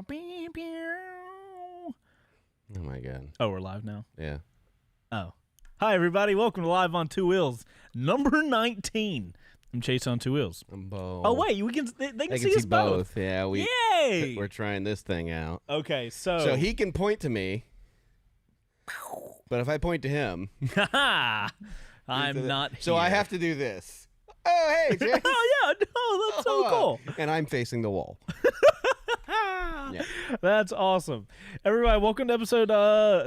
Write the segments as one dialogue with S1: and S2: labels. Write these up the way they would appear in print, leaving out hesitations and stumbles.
S1: Oh my god.
S2: Oh, we're live now?
S1: Yeah.
S2: Oh. Hi, everybody. Welcome to Live on Two Wheels, number 19. I'm Chase on Two Wheels.
S1: I'm Bo.
S2: Oh, wait. They can see us both.
S1: Yeah,
S2: Yay!
S1: we're trying this thing out.
S2: Okay, so...
S1: So he can point to me, but if I point to him...
S2: I'm not here.
S1: So I have to do this. Oh, hey, Chase.
S2: Oh, yeah. No, that's so cool.
S1: And I'm facing the wall. Yeah.
S2: That's awesome. Everybody, welcome to episode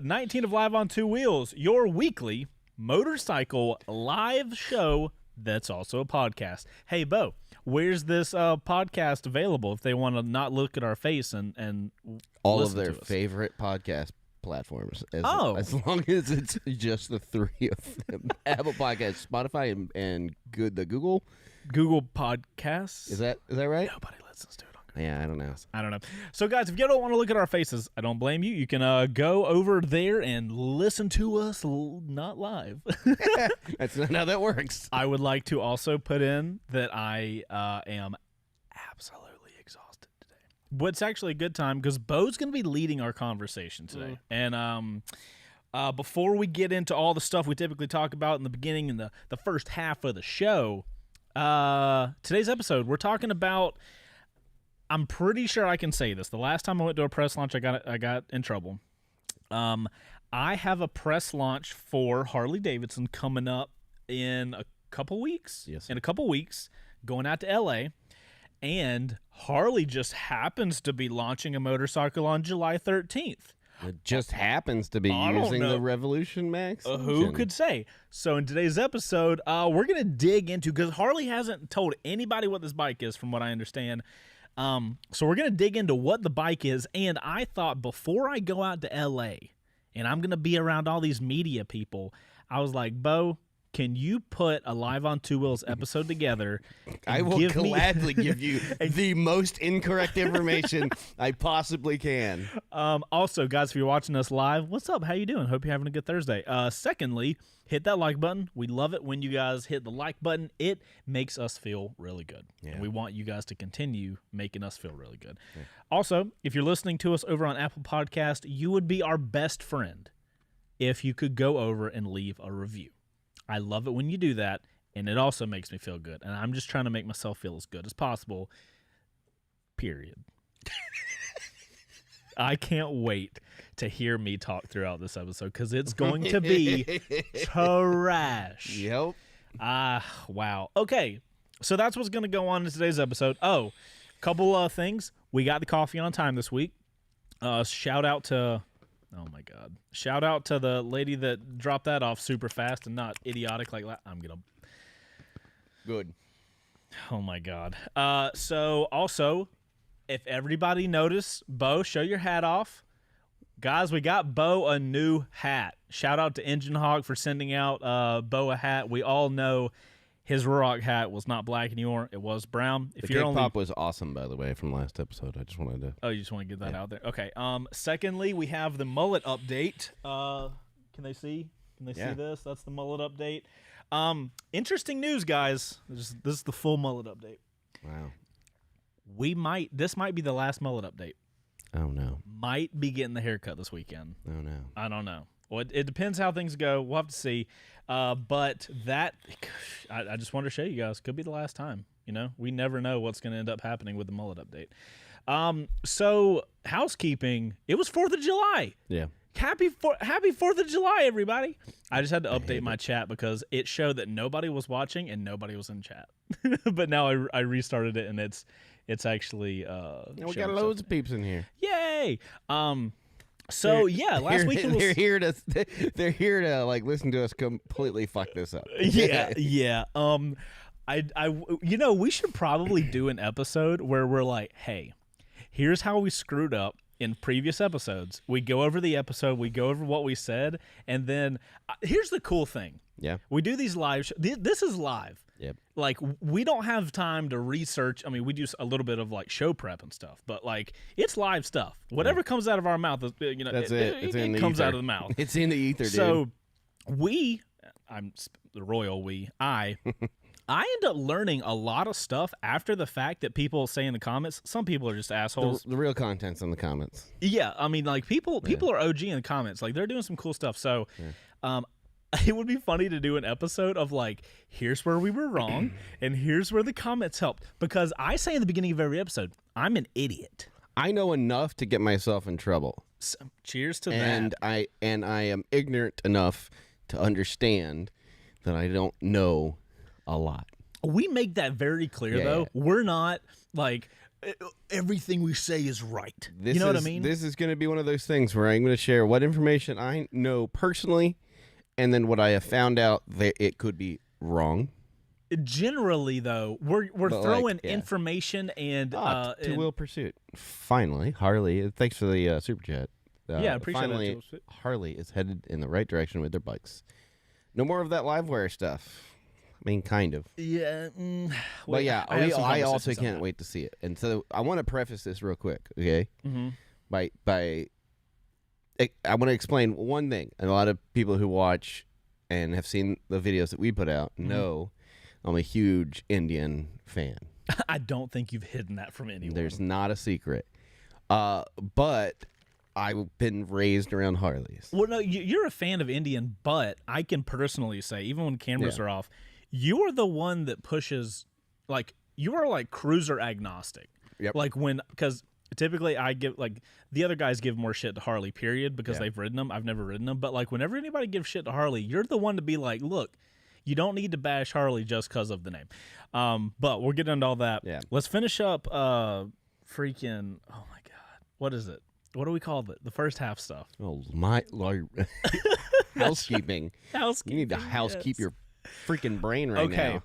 S2: 19 of Live on Two Wheels, your weekly motorcycle live show that's also a podcast. Hey, Bo, where's this podcast available if they want to not look at our face and
S1: all
S2: listen
S1: of their
S2: to us?
S1: Favorite podcast platforms. As long as it's just the three of them. Apple Podcasts, Spotify, and the Google
S2: Podcasts.
S1: Is that right?
S2: Nobody listens to it.
S1: Yeah, I don't know.
S2: So, guys, if you don't want to look at our faces, I don't blame you. You can go over there and listen to us not live.
S1: That's not how that works.
S2: I would like to also put in that I am absolutely exhausted today. But it's actually a good time because Bo's going to be leading our conversation today. And before we get into all the stuff we typically talk about in the beginning and the first half of the show, today's episode, we're talking about... I'm pretty sure I can say this. The last time I went to a press launch, I got in trouble. I have a press launch for Harley-Davidson coming up in a couple weeks.
S1: Yes.
S2: In a couple weeks, going out to L.A., and Harley just happens to be launching a motorcycle on July 13th.
S1: It just happens to be using the Revolution Max.
S2: Who could say? So in today's episode, we're going to dig into, because Harley hasn't told anybody what this bike is, from what I understand. So we're going to dig into what the bike is, and I thought before I go out to L.A., and I'm going to be around all these media people, I was like, Bo, can you put a Live on Two Wheels episode together?
S1: I will gladly give you the most incorrect information I possibly can.
S2: Also, guys, if you're watching us live, what's up? How you doing? Hope you're having a good Thursday. Secondly, hit that like button. We love it when you guys hit the like button. It makes us feel really good.
S1: Yeah.
S2: And we want you guys to continue making us feel really good. Yeah. Also, if you're listening to us over on Apple Podcast, you would be our best friend if you could go over and leave a review. I love it when you do that, and it also makes me feel good. And I'm just trying to make myself feel as good as possible, period. I can't wait to hear me talk throughout this episode, because it's going to be trash.
S1: Yep.
S2: Wow. Okay, so that's what's going to go on in today's episode. Oh, a couple of things. We got the coffee on time this week. Shout out to... Oh, my God. Shout out to the lady that dropped that off super fast and not idiotic like that. I'm going to...
S1: Good.
S2: Oh, my God. So, also, if everybody noticed, Bo, show your hat off. Guys, we got Bo a new hat. Shout out to Engine Hog for sending out Bo a hat. We all know his Ruroc hat was not black anymore. It was brown.
S1: The Kick Pop was awesome, by the way, from last episode. I just wanted to...
S2: Oh, you just want to get that out there? Okay. Secondly, we have the Mullet update. Can they see? Can they see this? That's the Mullet update. Interesting news, guys. This is the full Mullet update.
S1: Wow.
S2: This might be the last Mullet update.
S1: Oh, no.
S2: Might be getting the haircut this weekend.
S1: Oh, no.
S2: I don't know. Well, it depends how things go. We'll have to see. But that, I just wanted to show you guys, could be the last time. You know, we never know what's going to end up happening with the Mullet update. So housekeeping, it was 4th of July.
S1: Yeah.
S2: Happy 4th of July, everybody. I just had to update my chat because it showed that nobody was watching and nobody was in chat. But now I restarted it, and it's actually
S1: we got loads of peeps in here.
S2: Yay! So last week
S1: they're here to like listen to us completely fuck this up.
S2: Yeah. We should probably do an episode where we're like, hey, here's how we screwed up in previous episodes. We go over the episode, we go over what we said, and then here's the cool thing.
S1: Yeah.
S2: We do these live this is live.
S1: Yep.
S2: Like, we don't have time to research. I mean, we do a little bit of like show prep and stuff, but like, it's live stuff. Whatever comes out of our mouth,
S1: that's
S2: it comes out of the mouth.
S1: It's in the ether, dude.
S2: So I I end up learning a lot of stuff after the fact that people say in the comments. Some people are just assholes.
S1: The real content's in the comments.
S2: Yeah, I mean, like people are OG in the comments. Like they're doing some cool stuff. So, it would be funny to do an episode of like, here's where we were wrong, and here's where the comments helped. Because I say in the beginning of every episode, I'm an idiot.
S1: I know enough to get myself in trouble.
S2: So, cheers to
S1: that. I am ignorant enough to understand that I don't know a lot.
S2: We make that very clear, though. Yeah. We're not like everything we say is right. You know what I mean?
S1: This is going to be one of those things where I'm going to share what information I know personally, and then what I have found out that it could be wrong.
S2: Generally, though, we're throwing information and
S1: Two-wheel pursuit. Finally, Harley. Thanks for the super chat.
S2: Appreciate
S1: finally,
S2: that.
S1: Harley is headed in the right direction with their bikes. No more of that livewire stuff. I mean, kind of.
S2: Yeah.
S1: But yeah, I also can't wait to see it. And so I want to preface this real quick, okay?
S2: Mm-hmm.
S1: I want to explain one thing. And a lot of people who watch and have seen the videos that we put out know I'm a huge Indian fan.
S2: I don't think you've hidden that from anyone.
S1: There's not a secret. But I've been raised around Harleys.
S2: Well, no, you're a fan of Indian, but I can personally say, even when cameras are off, you are the one that pushes, like, you are like cruiser agnostic.
S1: Yep.
S2: Like because typically I give, like, the other guys give more shit to Harley, period, because they've ridden them. I've never ridden them. But, like, whenever anybody gives shit to Harley, you're the one to be like, look, you don't need to bash Harley just because of the name. But we'll get into all that.
S1: Yeah.
S2: Let's finish up freaking, oh my God, what is it? What do we call it? The first half stuff.
S1: Oh, my Lord. Housekeeping.
S2: Housekeeping.
S1: You need to housekeep your freaking brain right now.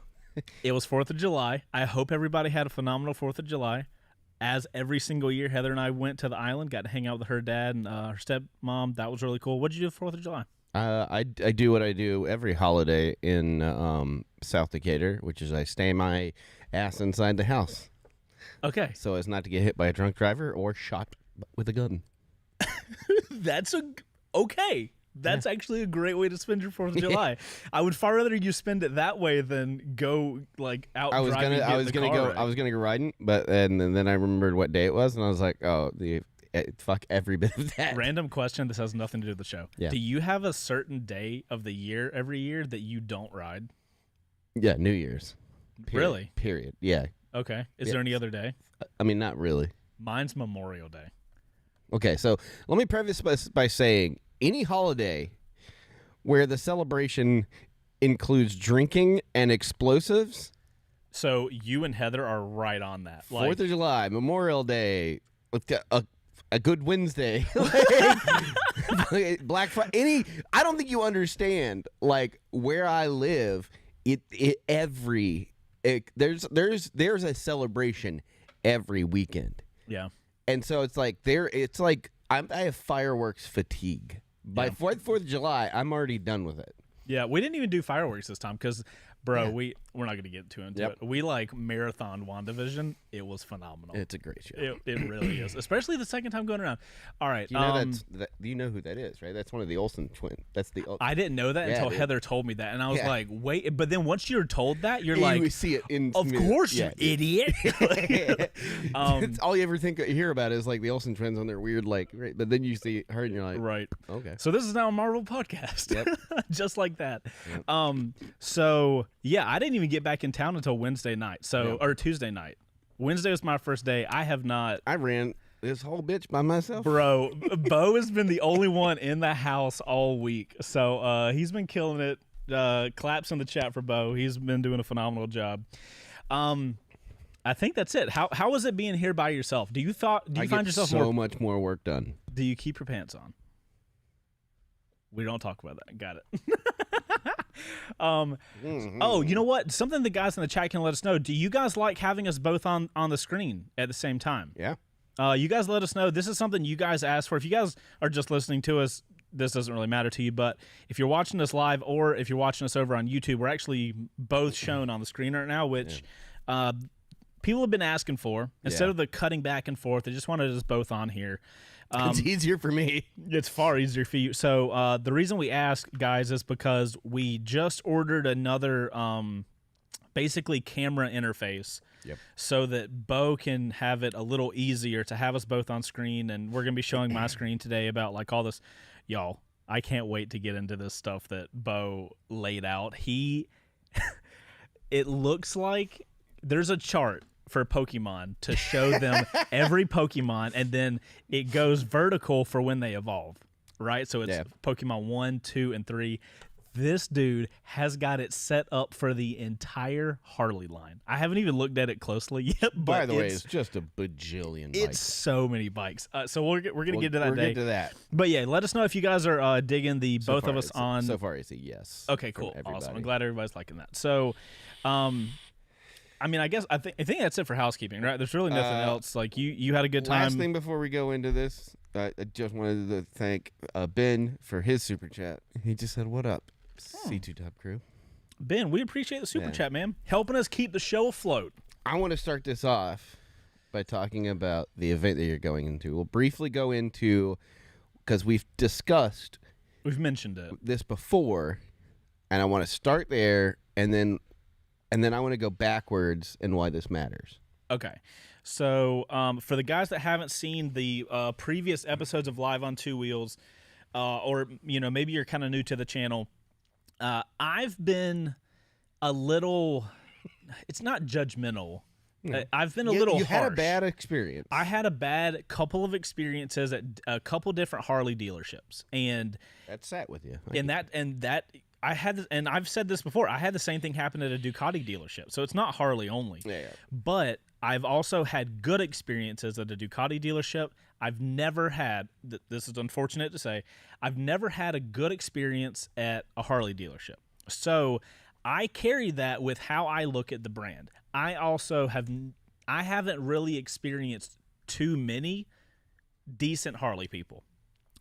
S2: It was 4th of July. I hope everybody had a phenomenal 4th of July. As every single year, Heather and I went to the island, got to hang out with her dad and her stepmom. That was really cool. What did you do for 4th of July?
S1: I do what I do every holiday in South Decatur, which is I stay my ass inside the house.
S2: Okay.
S1: So as not to get hit by a drunk driver or shot with a gun.
S2: That's okay. That's actually a great way to spend your 4th of July. I would far rather you spend it that way than go like out. I was gonna
S1: go riding, but then I remembered what day it was, and I was like, oh, fuck every bit of that.
S2: Random question. This has nothing to do with the show.
S1: Yeah.
S2: Do you have a certain day of the year every year that you don't ride?
S1: Yeah, New Year's.
S2: Really?
S1: Period. Yeah.
S2: Okay. Is there any other day?
S1: I mean, not really.
S2: Mine's Memorial Day.
S1: Okay, so let me preface by saying any holiday where the celebration includes drinking and explosives.
S2: So you and Heather are right on that.
S1: 4th of July, Memorial Day, a good Wednesday, Black Friday. I don't think you understand. Like where I live, there's a celebration every weekend.
S2: Yeah.
S1: And so it's like I have fireworks fatigue. By 4th of July, I'm already done with it.
S2: Yeah, we didn't even do fireworks this time because, bro, we're not going to get too into it. We like marathon WandaVision. It was phenomenal.
S1: It's a great show.
S2: It really is, especially the second time going around. All right.
S1: You know who that is, right? That's one of the Olsen twins. That's the.
S2: I didn't know that until Heather told me that, and I was like, "Wait!" But then once you're told that, you're like,
S1: "You see it in."
S2: Of course, you idiot.
S1: All you ever hear about is like the Olsen twins on their weird like. Right, but then you see her, and you're like,
S2: "Right,
S1: okay."
S2: So this is now a Marvel podcast.
S1: Yep.
S2: Just like that.
S1: Yep.
S2: So yeah, I didn't even get back in town until Wednesday night. Or Tuesday night. Wednesday was my first day. I
S1: ran this whole bitch by myself.
S2: Bro, Bo has been the only one in the house all week. So he's been killing it. Claps in the chat for Bo. He's been doing a phenomenal job. I think that's it. How was it being here by yourself? Do you find yourself
S1: so much more work done?
S2: Do you keep your pants on? We don't talk about that. Got it. Oh, you know what? Something the guys in the chat can let us know. Do you guys like having us both on the screen at the same time?
S1: Yeah.
S2: You guys let us know. This is something you guys asked for. If you guys are just listening to us, this doesn't really matter to you. But if you're watching us live or if you're watching us over on YouTube, we're actually both shown on the screen right now, which people have been asking for. Instead of the cutting back and forth, they just wanted us both on here.
S1: It's easier for me.
S2: It's far easier for you. So the reason we ask, guys, is because we just ordered another basically camera interface.
S1: Yep.
S2: So that Bo can have it a little easier to have us both on screen. And we're going to be showing my screen today about like all this. Y'all, I can't wait to get into this stuff that Bo laid out. It looks like there's a chart for Pokemon to show them every Pokemon, and then it goes vertical for when they evolve, right? So it's Pokemon 1, 2, and 3. This dude has got it set up for the entire Harley line. I haven't even looked at it closely yet. But
S1: by the way, it's just a bajillion bikes.
S2: It's so many bikes. So we're going to get to that day.
S1: We'll get to that.
S2: But yeah, let us know if you guys are digging the both of us on.
S1: So far, it's a yes.
S2: Okay, cool. Awesome. I'm glad everybody's liking that. So, I mean, I think that's it for housekeeping, right? There's really nothing else. Like you had a good time.
S1: Last thing before we go into this, I just wanted to thank Ben for his super chat. He just said, "What up, C2 Top Crew?"
S2: Ben, we appreciate the super chat, man. Helping us keep the show afloat.
S1: I want to start this off by talking about the event that you're going into. We'll briefly go into, because we've mentioned this before, and I want to start there, and then I want to go backwards and why this matters.
S2: Okay. So for the guys that haven't seen the previous episodes of Live on Two Wheels, or maybe you're kind of new to the channel, I've been a little, it's not judgmental. I've been a little harsh. You
S1: had a bad experience.
S2: I had a bad couple of experiences at a couple different Harley dealerships, and
S1: that sat with you.
S2: I had, and I've said this before, I had the same thing happen at a Ducati dealership. So it's not Harley only.
S1: Yeah.
S2: But I've also had good experiences at a Ducati dealership. I've never had, this is unfortunate to say, I've never had a good experience at a Harley dealership. So I carry that with how I look at the brand. I haven't really experienced too many decent Harley people.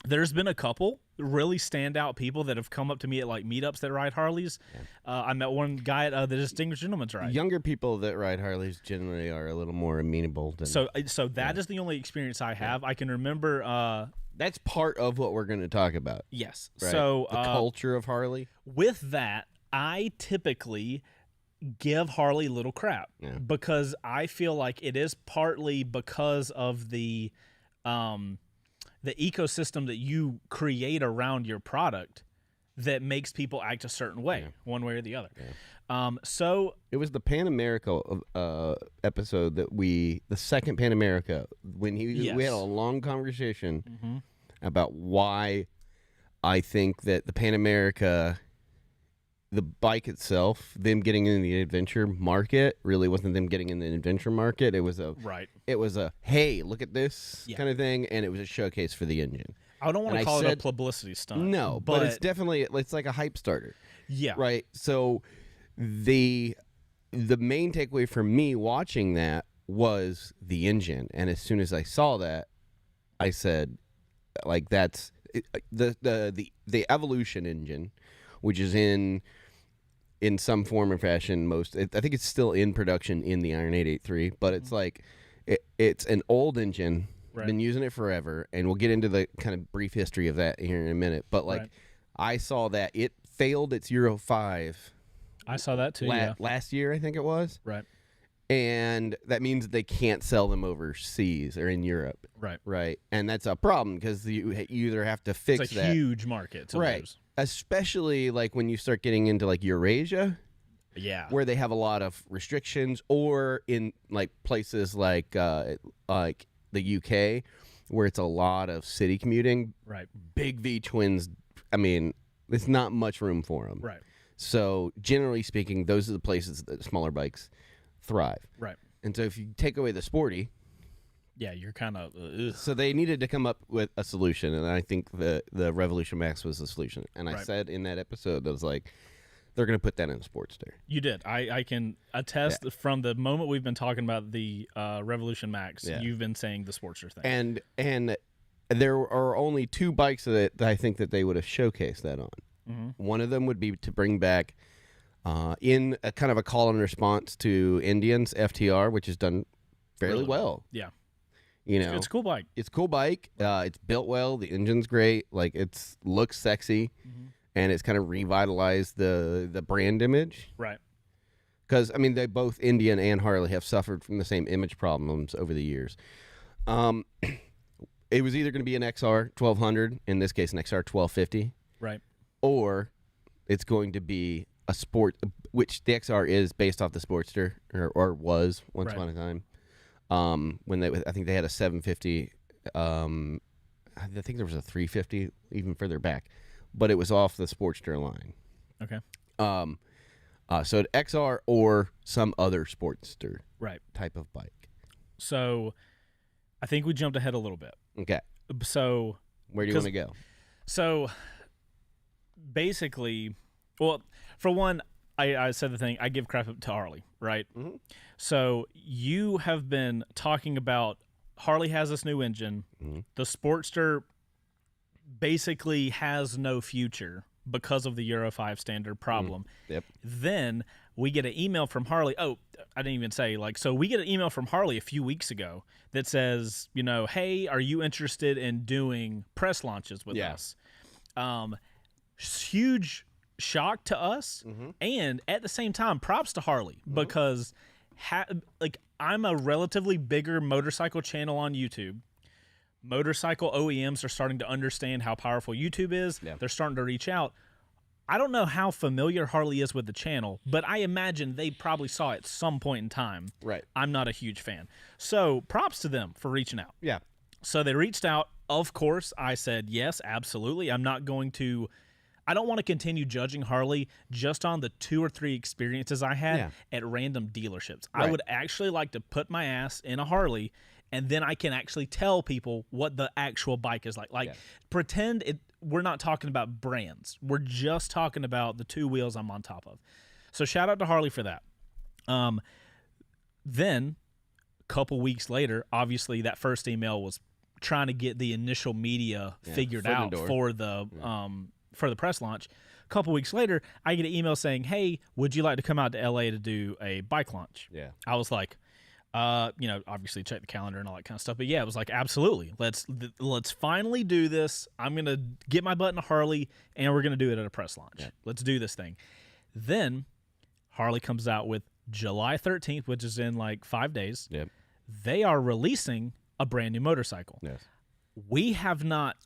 S2: There's been a couple really standout people that have come up to me at like meetups that ride Harleys. I met one guy at the Distinguished Gentleman's Ride.
S1: Younger people that ride Harleys generally are a little more amenable.
S2: So that is the only experience I have. I can remember.
S1: That's part of what we're going to talk about.
S2: Yes.
S1: Right?
S2: So
S1: the culture of Harley.
S2: With that, I typically give Harley little crap because I feel like it is partly because of the ecosystem that you create around your product that makes people act a certain way, one way or the other. So
S1: it was the Pan America episode that the second Pan America, when we had a long conversation about why I think that the Pan America, the bike itself, them getting in the adventure market really wasn't them getting in the adventure market. It was a hey, look at this kind of thing, and it was a showcase for the engine.
S2: I don't want to call it a publicity stunt.
S1: No, but it's definitely, it's like a hype starter.
S2: Yeah.
S1: Right. So the main takeaway for me watching that was the engine, and as soon as I saw that, I said, like, that's the Evolution engine, which is in some form or fashion. I think it's still in production in the Iron 883, but it's like it's an old engine. Right. Been using it forever, and we'll get into the kind of brief history of that here in a minute. But like, I saw that it failed its Euro 5.
S2: I saw that too.
S1: Last year, I think it was.
S2: Right.
S1: And that means that they can't sell them overseas or in Europe.
S2: Right.
S1: Right. And that's a problem because you either have to fix
S2: it's a huge market to lose.
S1: Especially like when you start getting into like Eurasia.
S2: Yeah.
S1: Where they have a lot of restrictions, or in like places like the UK, where it's a lot of city commuting.
S2: Right.
S1: Big V twins. I mean, there's not much room for them.
S2: Right.
S1: So generally speaking, those are the places that smaller bikes thrive.
S2: Right.
S1: And so if you take away the sporty,
S2: you're kind of.
S1: So they needed to come up with a solution, and I think the Revolution Max was the solution. And I said in that episode, I was like, they're going to put that in a Sportster.
S2: You did. I can attest from the moment we've been talking about the Revolution Max, you've been saying the Sportster thing.
S1: And there are only two bikes that I think that they would have showcased that on.
S2: Mm-hmm.
S1: One of them would be to bring back, in a kind of a call and response to Indians, FTR, which has done fairly well.
S2: Yeah.
S1: You know,
S2: it's a cool bike.
S1: It's a cool bike. It's built well. The engine's great. Like, looks sexy. Mm-hmm. And it's kind of revitalized the brand image.
S2: Right.
S1: because I mean, they both Indian and Harley have suffered from the same image problems over the years. It was either going to be an XR 1200, in this case, an XR 1250,
S2: right,
S1: or it's going to be a sport, which the XR is based off the Sportster, or was once upon a time. When I think they had a 750. I think there was a 350 even further back, but it was off the Sportster line.
S2: Okay.
S1: So an XR or some other Sportster type of bike.
S2: So I think we jumped ahead a little bit.
S1: Okay.
S2: So
S1: where do you want to go?
S2: So basically, well, for one, I said the thing, I give crap to Harley, right?
S1: Mm-hmm.
S2: So you have been talking about Harley has this new engine. Mm-hmm. The Sportster basically has no future because of the Euro 5 standard problem.
S1: Yep.
S2: Then we get an email from Harley. Oh, I didn't even say, so we get an email from Harley a few weeks ago that says, hey, are you interested in doing press launches with us? Huge shock to us. Mm-hmm. And at the same time, props to Harley because I'm a relatively bigger motorcycle channel on YouTube. Motorcycle OEMs are starting to understand how powerful YouTube is. Yeah. They're starting to reach out. I don't know how familiar Harley is with the channel, but I imagine they probably saw it at some point in time.
S1: Right.
S2: I'm not a huge fan. So props to them for reaching out.
S1: Yeah.
S2: So they reached out. Of course, I said, yes, absolutely. I don't want to continue judging Harley just on the 2 or 3 experiences I had at random dealerships. Right. I would actually like to put my ass in a Harley, and then I can actually tell people what the actual bike is like. Pretend we're not talking about brands. We're just talking about the 2 wheels I'm on top of. So shout out to Harley for that. Then, a couple weeks later, obviously that first email was trying to get the initial media figured out for the press launch. A couple weeks later, I get an email saying, hey, would you like to come out to LA to do a bike launch?
S1: Yeah.
S2: I was like, obviously check the calendar and all that kind of stuff. But yeah, it was like, absolutely. Let's finally do this. I'm going to get my butt in a Harley and we're going to do it at a press launch. Yeah. Let's do this thing. Then Harley comes out with July 13th, which is in 5 days.
S1: Yep.
S2: They are releasing a brand new motorcycle.
S1: Yes.
S2: We have not,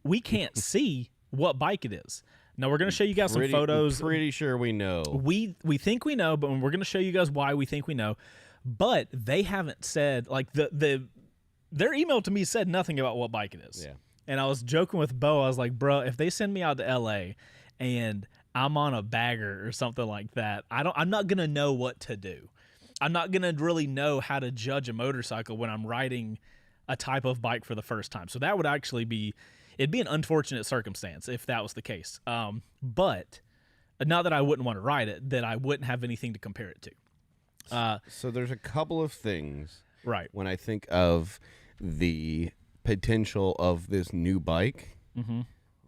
S2: we can't see what bike it is. Now we're going to show you guys some photos.
S1: Pretty sure we know.
S2: We think we know, but we're going to show you guys why we think we know. But they haven't said their email to me said nothing about what bike it is.
S1: Yeah.
S2: And I was joking with Bo. I was like, bro, if they send me out to LA and I'm on a bagger or something like that, I'm not going to know what to do. I'm not going to really know how to judge a motorcycle when I'm riding a type of bike for the first time. So that would actually it'd be an unfortunate circumstance if that was the case. But not that I wouldn't want to ride it, that I wouldn't have anything to compare it to.
S1: So there's a couple of things
S2: right
S1: when I think of the potential of this new bike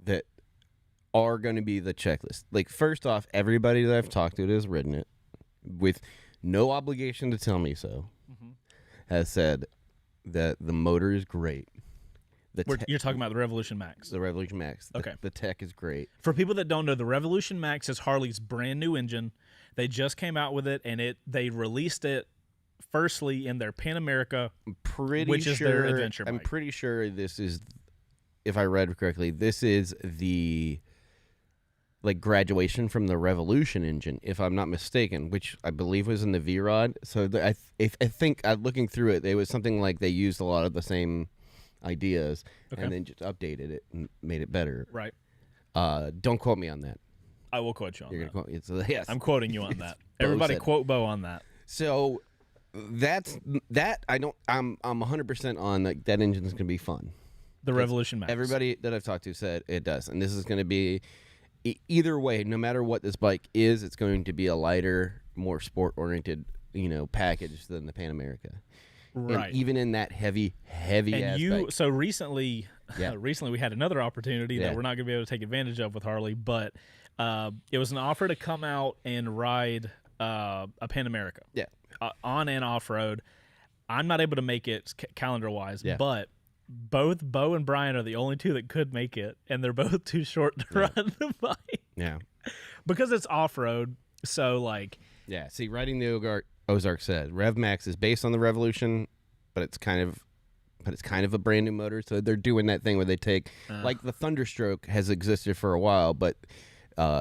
S1: that are going to be the checklist. First off, everybody that I've talked to that has ridden it with no obligation to tell me so has said that the motor is great.
S2: You're talking about the Revolution Max.
S1: The Revolution Max.
S2: Okay.
S1: The tech is great.
S2: For people that don't know, the Revolution Max is Harley's brand new engine. They just came out with it, and they released it firstly in their Pan America, which is their adventure bike.
S1: I'm pretty sure this is, if I read correctly, this is the graduation from the Revolution engine, if I'm not mistaken, which I believe was in the V-Rod. So I think looking through it, it was something like they used a lot of the same ideas and then just updated it and made it better.
S2: Right.
S1: Don't quote me on that.
S2: I will quote you on that.
S1: Quote me. So, yes.
S2: I'm quoting you on that. Everybody quote Bo on that.
S1: So that's that. I'm 100% on that engine's gonna be fun.
S2: The Revolution Max.
S1: Everybody that I've talked to said it does, and this is gonna be either way. No matter what this bike is, it's going to be a lighter, more sport oriented, package than the Pan America.
S2: Right.
S1: And even in that heavy ass bike.
S2: So recently we had another opportunity that we're not going to be able to take advantage of with Harley, but it was an offer to come out and ride a Pan America.
S1: Yeah.
S2: On and off road. I'm not able to make it calendar wise, but both Bo and Brian are the only two that could make it, and they're both too short to run the bike.
S1: Yeah.
S2: Because it's off road, so
S1: Yeah. See, Riding the Ozark said RevMax is based on the Revolution, but it's kind of a brand new motor. So they're doing that thing where they take like the Thunderstroke has existed for a while, but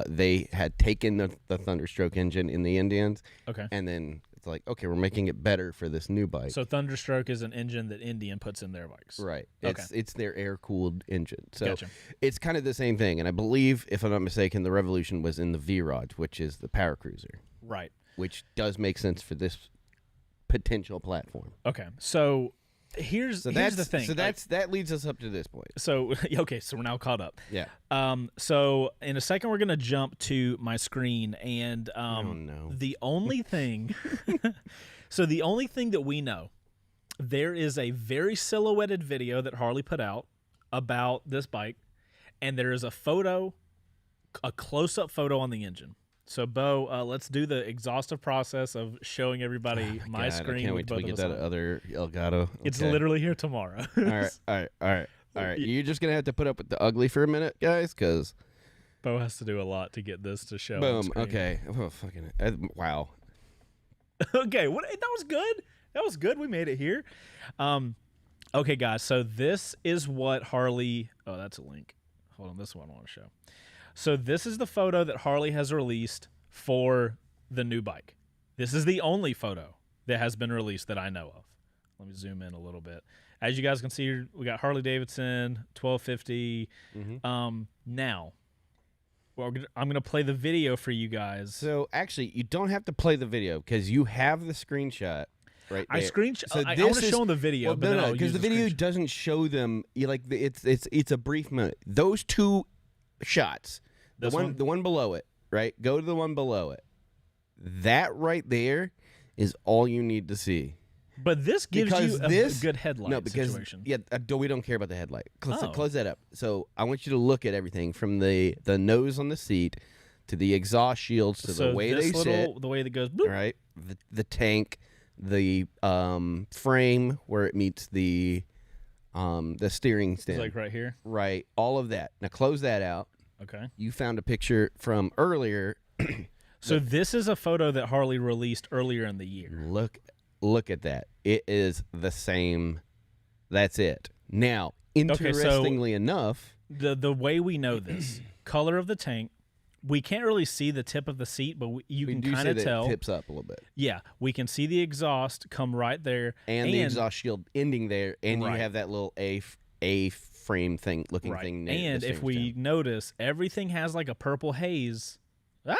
S1: they had taken the Thunderstroke engine in the Indians.
S2: Okay.
S1: And then it's like, okay, we're making it better for this new bike.
S2: So Thunderstroke is an engine that Indian puts in their bikes.
S1: Right.
S2: Okay.
S1: It's their air-cooled engine. So
S2: Gotcha.
S1: it's kind of the same thing. And I believe, if I'm not mistaken, the Revolution was in the V-Rod, which is the power cruiser.
S2: Right.
S1: Which does make sense for this potential platform.
S2: Okay. So here's the thing.
S1: So that leads us up to this point.
S2: So okay, so we're now caught up.
S1: Yeah.
S2: So in a second we're gonna jump to my screen, and
S1: Oh no.
S2: the only thing, so the only thing that we know, there is a very silhouetted video that Harley put out about this bike, and there is a photo, a close-up photo on the engine. So, Bo, let's do the exhaustive process of showing everybody my
S1: God,
S2: screen.
S1: I can't wait till we get that other Elgato.
S2: It's
S1: Okay.
S2: literally here tomorrow.
S1: All right. You're just gonna have to put up with the ugly for a minute, guys, because
S2: Bo has to do a lot to get this to show. on
S1: boom.
S2: screen.
S1: Okay. Oh, fucking wow.
S2: Okay, that was good. That was good. We made it here. Okay, guys. So this is what Harley. Oh, that's a link. Hold on, this one I want to show. So this is the photo that Harley has released for the new bike. This is the only photo that has been released that I know of. Let me zoom in a little bit. As you guys can see, we got Harley-Davidson 1250. Now, I'm going to play the video for you guys.
S1: So actually, you don't have to play the video because you have the screenshot right there.
S2: I screenshot.
S1: So
S2: I want to show them the video,
S1: well,
S2: but
S1: no, because the video
S2: screenshot.
S1: doesn't show them. It's a brief minute. Those two shots, the one below it, right? Go to the one below it. That right there is all you need to see.
S2: But this gives
S1: Because
S2: you a good headlight situation.
S1: We don't care about the headlight.
S2: Oh.
S1: Close that up. So I want you to look at everything from the nose on the seat to the exhaust shields to the way they sit.
S2: The way that goes. Bloop.
S1: Right, the tank, the frame where it meets the steering
S2: It's
S1: stand.
S2: like right here.
S1: Right, all of that. Now close that out.
S2: Okay.
S1: You found a picture from earlier.
S2: So this is a photo that Harley released earlier in the year.
S1: Look at that. It is the same. That's it. Now, interestingly enough,
S2: the way we know this, color of the tank, we can't really see the tip of the seat, but you can kind of tell.
S1: It tips up a little bit.
S2: Yeah, we can see the exhaust come right there.
S1: And the exhaust shield ending there, and
S2: Right.
S1: you have that little A frame thing looking
S2: Right.
S1: thing. Near
S2: And
S1: the
S2: if
S1: steering
S2: we
S1: stand.
S2: notice, everything has like a purple haze.
S1: Yeah,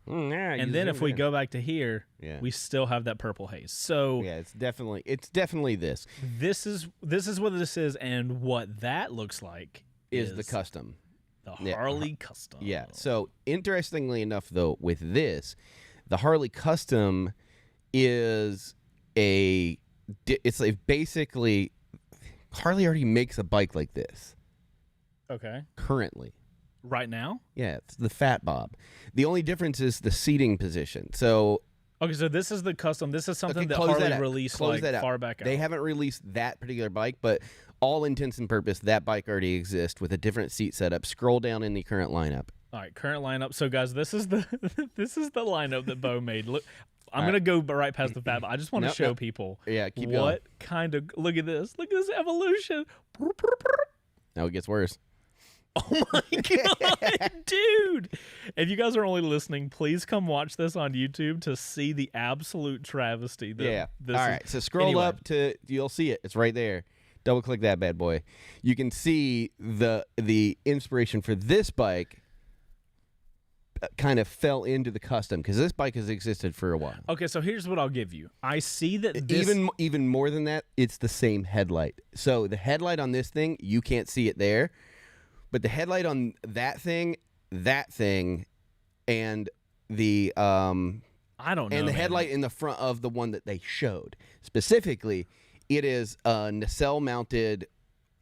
S2: And then if we go back to here,
S1: Yeah.
S2: we still have that purple haze. So
S1: Yeah, it's definitely this.
S2: this is what this is, and what that looks like
S1: Is the custom.
S2: the
S1: Yeah.
S2: Harley Custom.
S1: Yeah. So interestingly enough, though, with this, the Harley Custom is basically Harley already makes a bike like this
S2: Okay.
S1: currently.
S2: Right now?
S1: Yeah, it's the Fat Bob. The only difference is the seating position. So
S2: Okay, so this is the custom. This is something
S1: okay,
S2: that
S1: close
S2: Harley
S1: that out.
S2: released
S1: Close
S2: like
S1: that out.
S2: far back out.
S1: They haven't released that particular bike, but all intents and purpose, that bike already exists with a different seat setup. Scroll down in the current lineup.
S2: All right, current lineup. So guys, this is the this is the lineup that Bo made. Look, I'm gonna go right past the fat. But I just want to show people.
S1: Yeah, keep
S2: what
S1: going.
S2: kind of look at this. Look at this evolution.
S1: Now it gets worse.
S2: Oh my god, dude! If you guys are only listening, please come watch this on YouTube to see the absolute travesty. That
S1: Yeah.
S2: This
S1: All
S2: is.
S1: right. So scroll
S2: Anyway.
S1: up to you'll see it. It's right there. Double click that bad boy. You can see the inspiration for this bike kind of fell into the custom because this bike has existed for a while.
S2: Okay, so here's what I'll give you. I see that this.
S1: Even more than that, it's the same headlight. So the headlight on this thing, you can't see it there, but the headlight on that thing, and the
S2: I don't know.
S1: and the
S2: man.
S1: headlight in the front of the one that they showed. Specifically, it is a nacelle-mounted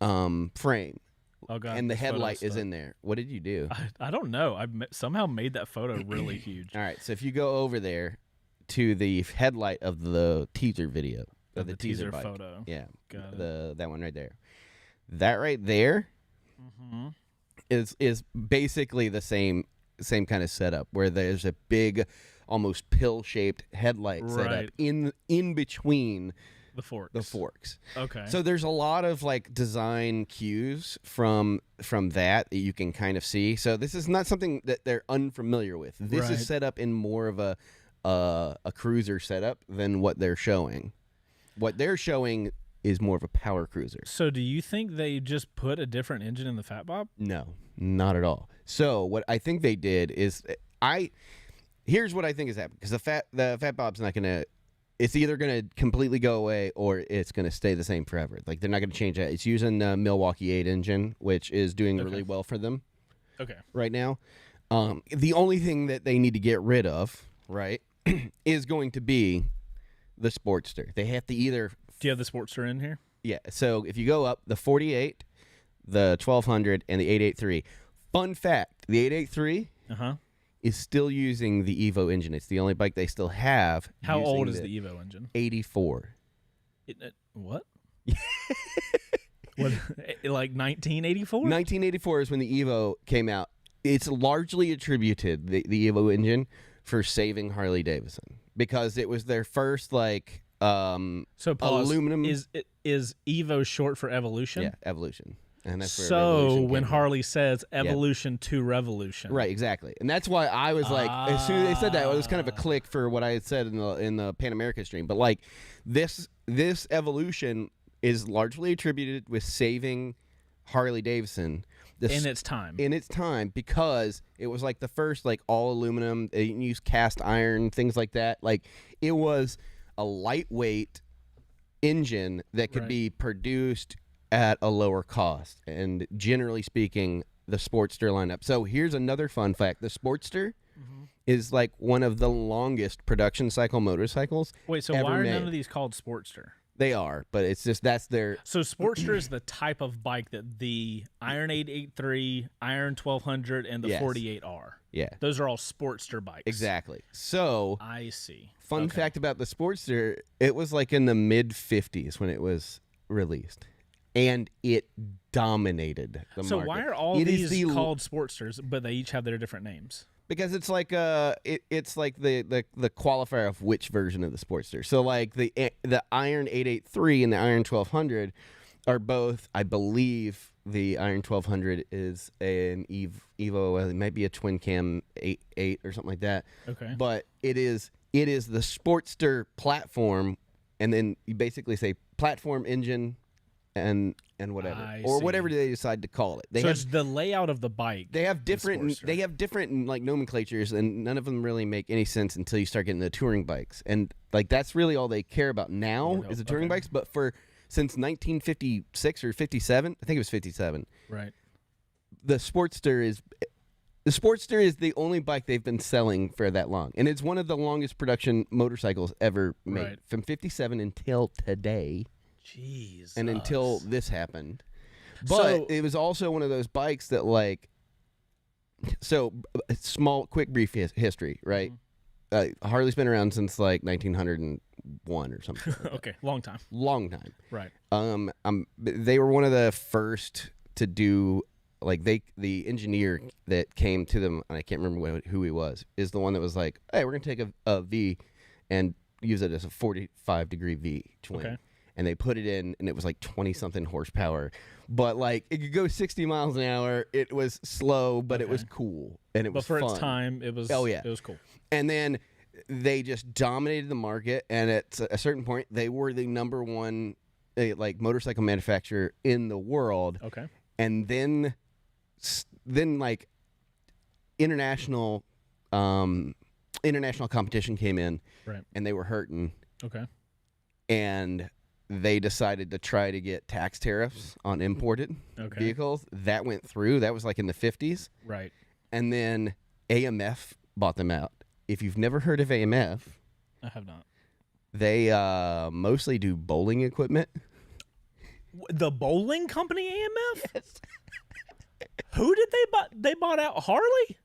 S1: frame,
S2: Oh god,
S1: and the
S2: this photo's
S1: headlight is
S2: stuck.
S1: in there. What did you do?
S2: I don't know. I somehow made that photo really huge.
S1: All right, so if you go over there to the headlight of the teaser video, of the teaser bike.
S2: photo.
S1: Yeah,
S2: Got
S1: that one right there. That right there is basically the same kind of setup where there's a big almost pill-shaped headlight setup in between
S2: the forks. Okay.
S1: So there's a lot of like design cues from that you can kind of see. So this is not something that they're unfamiliar with. This is set up in more of a cruiser setup than what they're showing. What they're showing is more of a power cruiser.
S2: So do you think they just put a different engine in the Fat Bob?
S1: No, not at all. So what I think they did is here's what I think is happening, because the Fat Bob's not going to, it's either going to completely go away or it's going to stay the same forever. Like they're not going to change that. It's using the Milwaukee 8 engine, which is doing really well for them.
S2: Okay.
S1: Right now. The only thing that they need to get rid of, right, is going to be the Sportster. They have to either...
S2: Do you have the Sportster in here?
S1: Yeah. So if you go up, the 48, the 1200, and the 883. Fun fact, the 883 is still using the Evo engine. It's the only bike they still have.
S2: How old is the Evo engine?
S1: 84.
S2: What? What? Like 1984?
S1: 1984 is when the Evo came out. It's largely attributed, the Evo engine, for saving Harley-Davidson, because it was their first like
S2: so pause,
S1: aluminum.
S2: Is Evo short for evolution?
S1: Yeah, evolution. And that's where
S2: so when Harley says evolution to revolution,
S1: right? Exactly, and that's why I was like, as soon as they said that, it was kind of a click for what I had said in the Pan America stream. But like this evolution is largely attributed with saving Harley-Davidson
S2: in its time,
S1: because it was like the first like all aluminum. They didn't use cast iron, things like that. Like it was a lightweight engine that could be produced at a lower cost, and generally speaking, the Sportster lineup. So here's another fun fact: the Sportster is like one of the longest production cycle motorcycles.
S2: Wait, so why are none of these called Sportster?
S1: They are, but it's just that's their.
S2: So Sportster is the type of bike that the Iron 883, Iron 1200, and the 48 are.
S1: Yeah,
S2: those are all Sportster bikes.
S1: Exactly. So
S2: I see.
S1: Fun fact about the Sportster: it was like in the mid '50s when it was released, and it dominated the market.
S2: So why are all these called Sportsters, but they each have their different names?
S1: Because it's like it's like the qualifier of which version of the Sportster. So like the Iron 883 and the Iron 1200 are both, I believe, the Iron 1200 is an Evo. It might be a twin cam 8 or something like that.
S2: Okay.
S1: But it is the Sportster platform, and then you basically say platform engine and whatever, or whatever they decide to call it.
S2: It's the layout of the bike.
S1: They have different like nomenclatures, and none of them really make any sense until you start getting the touring bikes. And like that's really all they care about now is the touring bikes. But since 1956 or 57, I think it was 57.
S2: Right.
S1: The Sportster is the only bike they've been selling for that long, and it's one of the longest production motorcycles ever made, from 57 until today.
S2: Jeez.
S1: And until this happened. But it was also one of those bikes that like, so small, quick, brief history, right? Harley's been around since like 1901 or something. Like
S2: okay. Long time.
S1: Right.
S2: They
S1: were one of the first to do, like the engineer that came to them, and I can't remember who he was, is the one that was like, hey, we're going to take a V and use it as a 45-degree V twin. Okay. And they put it in, and it was like 20-something horsepower. But, like, it could go 60 miles an hour. It was slow, but it was cool. And it was fun.
S2: But for its time, it was it was cool.
S1: And then they just dominated the market, and at a certain point, they were the number one, like, motorcycle manufacturer in the world.
S2: Okay.
S1: And then like, international competition came in.
S2: Right.
S1: And they were hurting.
S2: Okay.
S1: And they decided to try to get tax tariffs on imported vehicles. That went through. That was like in the 50s.
S2: Right.
S1: And then AMF bought them out. If you've never heard of AMF,
S2: I have not.
S1: They mostly do bowling equipment.
S2: The bowling company AMF?
S1: Yes.
S2: Who did they buy? They bought out Harley?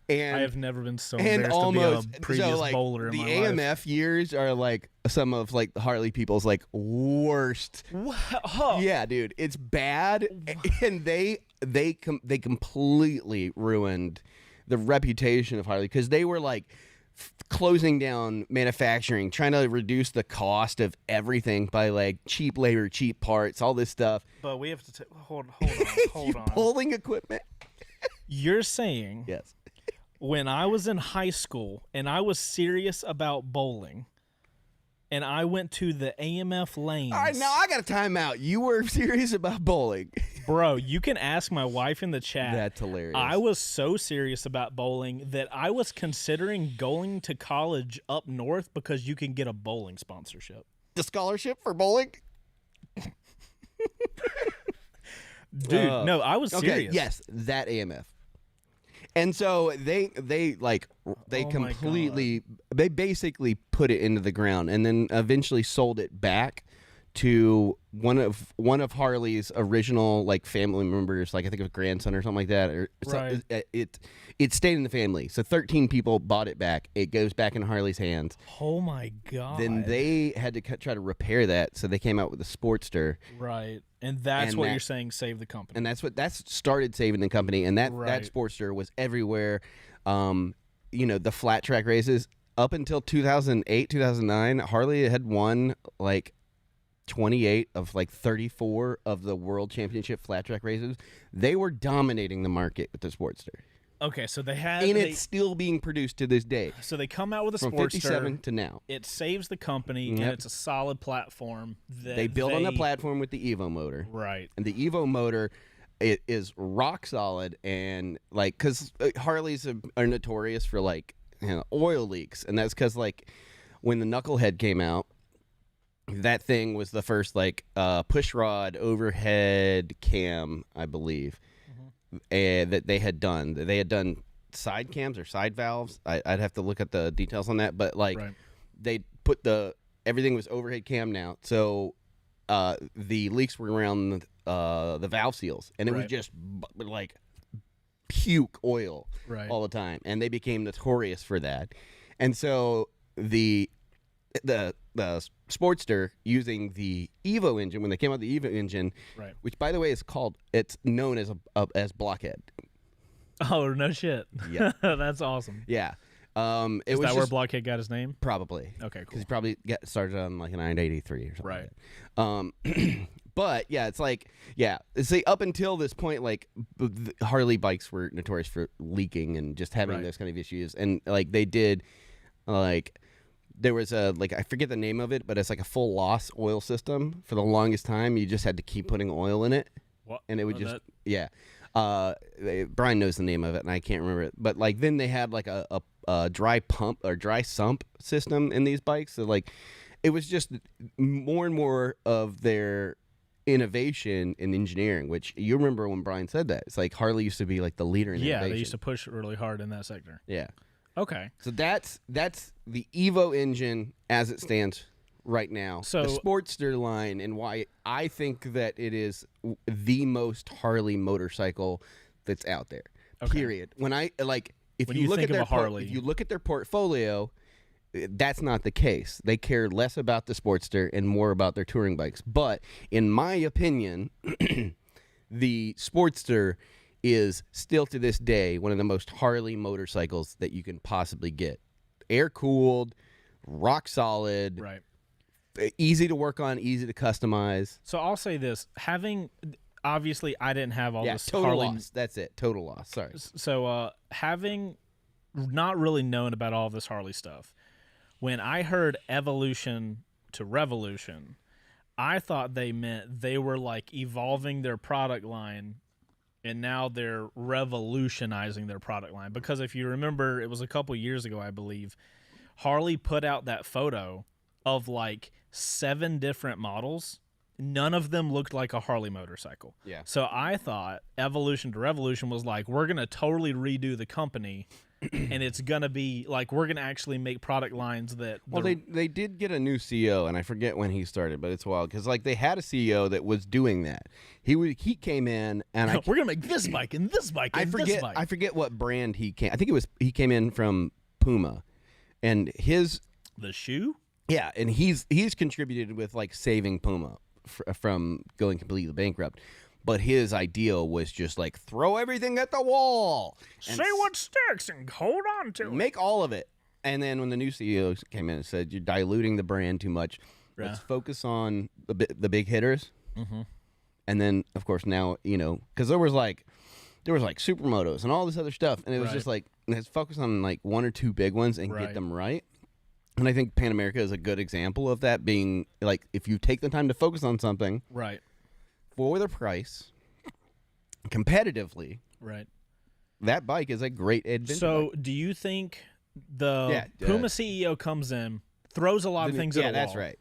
S1: And
S2: I have never been so embarrassed to be a previous bowler in my life.
S1: The AMF years are like some of like the Harley people's like worst.
S2: Huh.
S1: Yeah, dude, it's bad, and they completely ruined the reputation of Harley, because they were like closing down manufacturing, trying to reduce the cost of everything by like cheap labor, cheap parts, all this stuff.
S2: But we have to hold on.
S1: Bowling equipment.
S2: You're saying
S1: Yes.
S2: when I was in high school and I was serious about bowling, and I went to the AMF lanes.
S1: All right, now I got a timeout. You were serious about bowling.
S2: Bro, you can ask my wife in the chat.
S1: That's hilarious.
S2: I was so serious about bowling that I was considering going to college up north because you can get a bowling sponsorship.
S1: The scholarship for bowling?
S2: Dude, no, I was serious.
S1: Okay, yes, that AMF. And so they completely they basically put it into the ground and then eventually sold it back to one of Harley's original like family members, like I think it was grandson or something like that. Or
S2: right.
S1: It stayed in the family. So 13 people bought it back. It goes back in Harley's hands.
S2: Oh my god!
S1: Then they had to try to repair that, so they came out with a Sportster.
S2: Right, and that's what you're saying saved the company.
S1: And that's started saving the company. And that Sportster was everywhere. The flat track races up until 2008, 2009, Harley had won like 28 of like 34 of the world championship flat track races. They were dominating the market with the Sportster.
S2: Okay, so they had...
S1: And it's still being produced to this day.
S2: So they come out with a
S1: From
S2: Sportster.
S1: 57 to now.
S2: It saves the company, and it's a solid platform.
S1: They build on the platform with the Evo motor.
S2: Right.
S1: And the Evo motor it is rock solid, and like, because Harleys are notorious for like oil leaks, and that's because like when the Knucklehead came out, that thing was the first like push rod overhead cam, I believe, that they had done. They had done side cams or side valves. I'd have to look at the details on that, but like they put everything was overhead cam now, so the leaks were around the valve seals, and it was just like puke oil all the time, and they became notorious for that. And so the Sportster, using the Evo engine, when they came out with the Evo engine, which by the way it's known as Blockhead.
S2: Oh no shit!
S1: Yeah,
S2: that's awesome.
S1: Yeah,
S2: is that where Blockhead got his name?
S1: Probably.
S2: Okay, cool.
S1: Because he probably started on like a 983 or something.
S2: Right.
S1: Like that. But yeah, it's like it's like up until this point, like the Harley bikes were notorious for leaking and just having those kind of issues, and like they did, like. There was I forget the name of it, but it's like a full loss oil system. For the longest time, you just had to keep putting oil in it.
S2: What?
S1: And it would Brian knows the name of it, and I can't remember it. But like then they had like a dry pump or dry sump system in these bikes. So like it was just more and more of their innovation in engineering, which you remember when Brian said that. It's like Harley used to be like the leader in innovation.
S2: Yeah, they used to push really hard in that sector.
S1: Yeah.
S2: Okay.
S1: So that's the Evo engine as it stands right now.
S2: So
S1: the Sportster line, and why I think that it is the most Harley motorcycle that's out there. Okay. Period. When I if you look at their Harley, if you look at their portfolio, that's not the case. They care less about the Sportster and more about their touring bikes. But in my opinion, the Sportster is still to this day one of the most Harley motorcycles that you can possibly get. Air-cooled, rock solid, easy to work on, easy to customize.
S2: So I'll say this. Obviously, I didn't have all this
S1: total
S2: Harley...
S1: loss. That's it. Total loss. Sorry.
S2: So having not really known about all this Harley stuff, when I heard evolution to revolution, I thought they meant they were like evolving their product line, and now they're revolutionizing their product line. Because if you remember, it was a couple years ago, I believe, Harley put out that photo of like 7 different models. None of them looked like a Harley motorcycle. Yeah. So I thought evolution to revolution was like, we're going to totally redo the company, and it's going to be like, we're going to actually make product lines that...
S1: Well, they did get a new CEO, and I forget when he started, but it's wild, because like they had a CEO that was doing that. He came in, and
S2: we're going to make this bike and this bike and this bike.
S1: I forget what brand he came... I think he came in from Puma, and
S2: the shoe?
S1: Yeah, and he's contributed with like saving Puma from going completely bankrupt. But his idea was just like throw everything at the wall.
S2: Say what sticks and hold on to it.
S1: Make all of it. And then when the new CEO came in and said, you're diluting the brand too much.
S2: Yeah.
S1: Let's focus on the big hitters.
S2: Mm-hmm.
S1: And then, of course, now, because there was like supermotos and all this other stuff. And it was just like, let's focus on like one or two big ones and get them right. And I think Pan America is a good example of that being like, if you take the time to focus on something.
S2: Right.
S1: For the price, competitively,
S2: right?
S1: That bike is a great adventure.
S2: So,
S1: bike.
S2: Do you think the Puma CEO comes in, throws a lot of things at the wall? Yeah,
S1: that's right.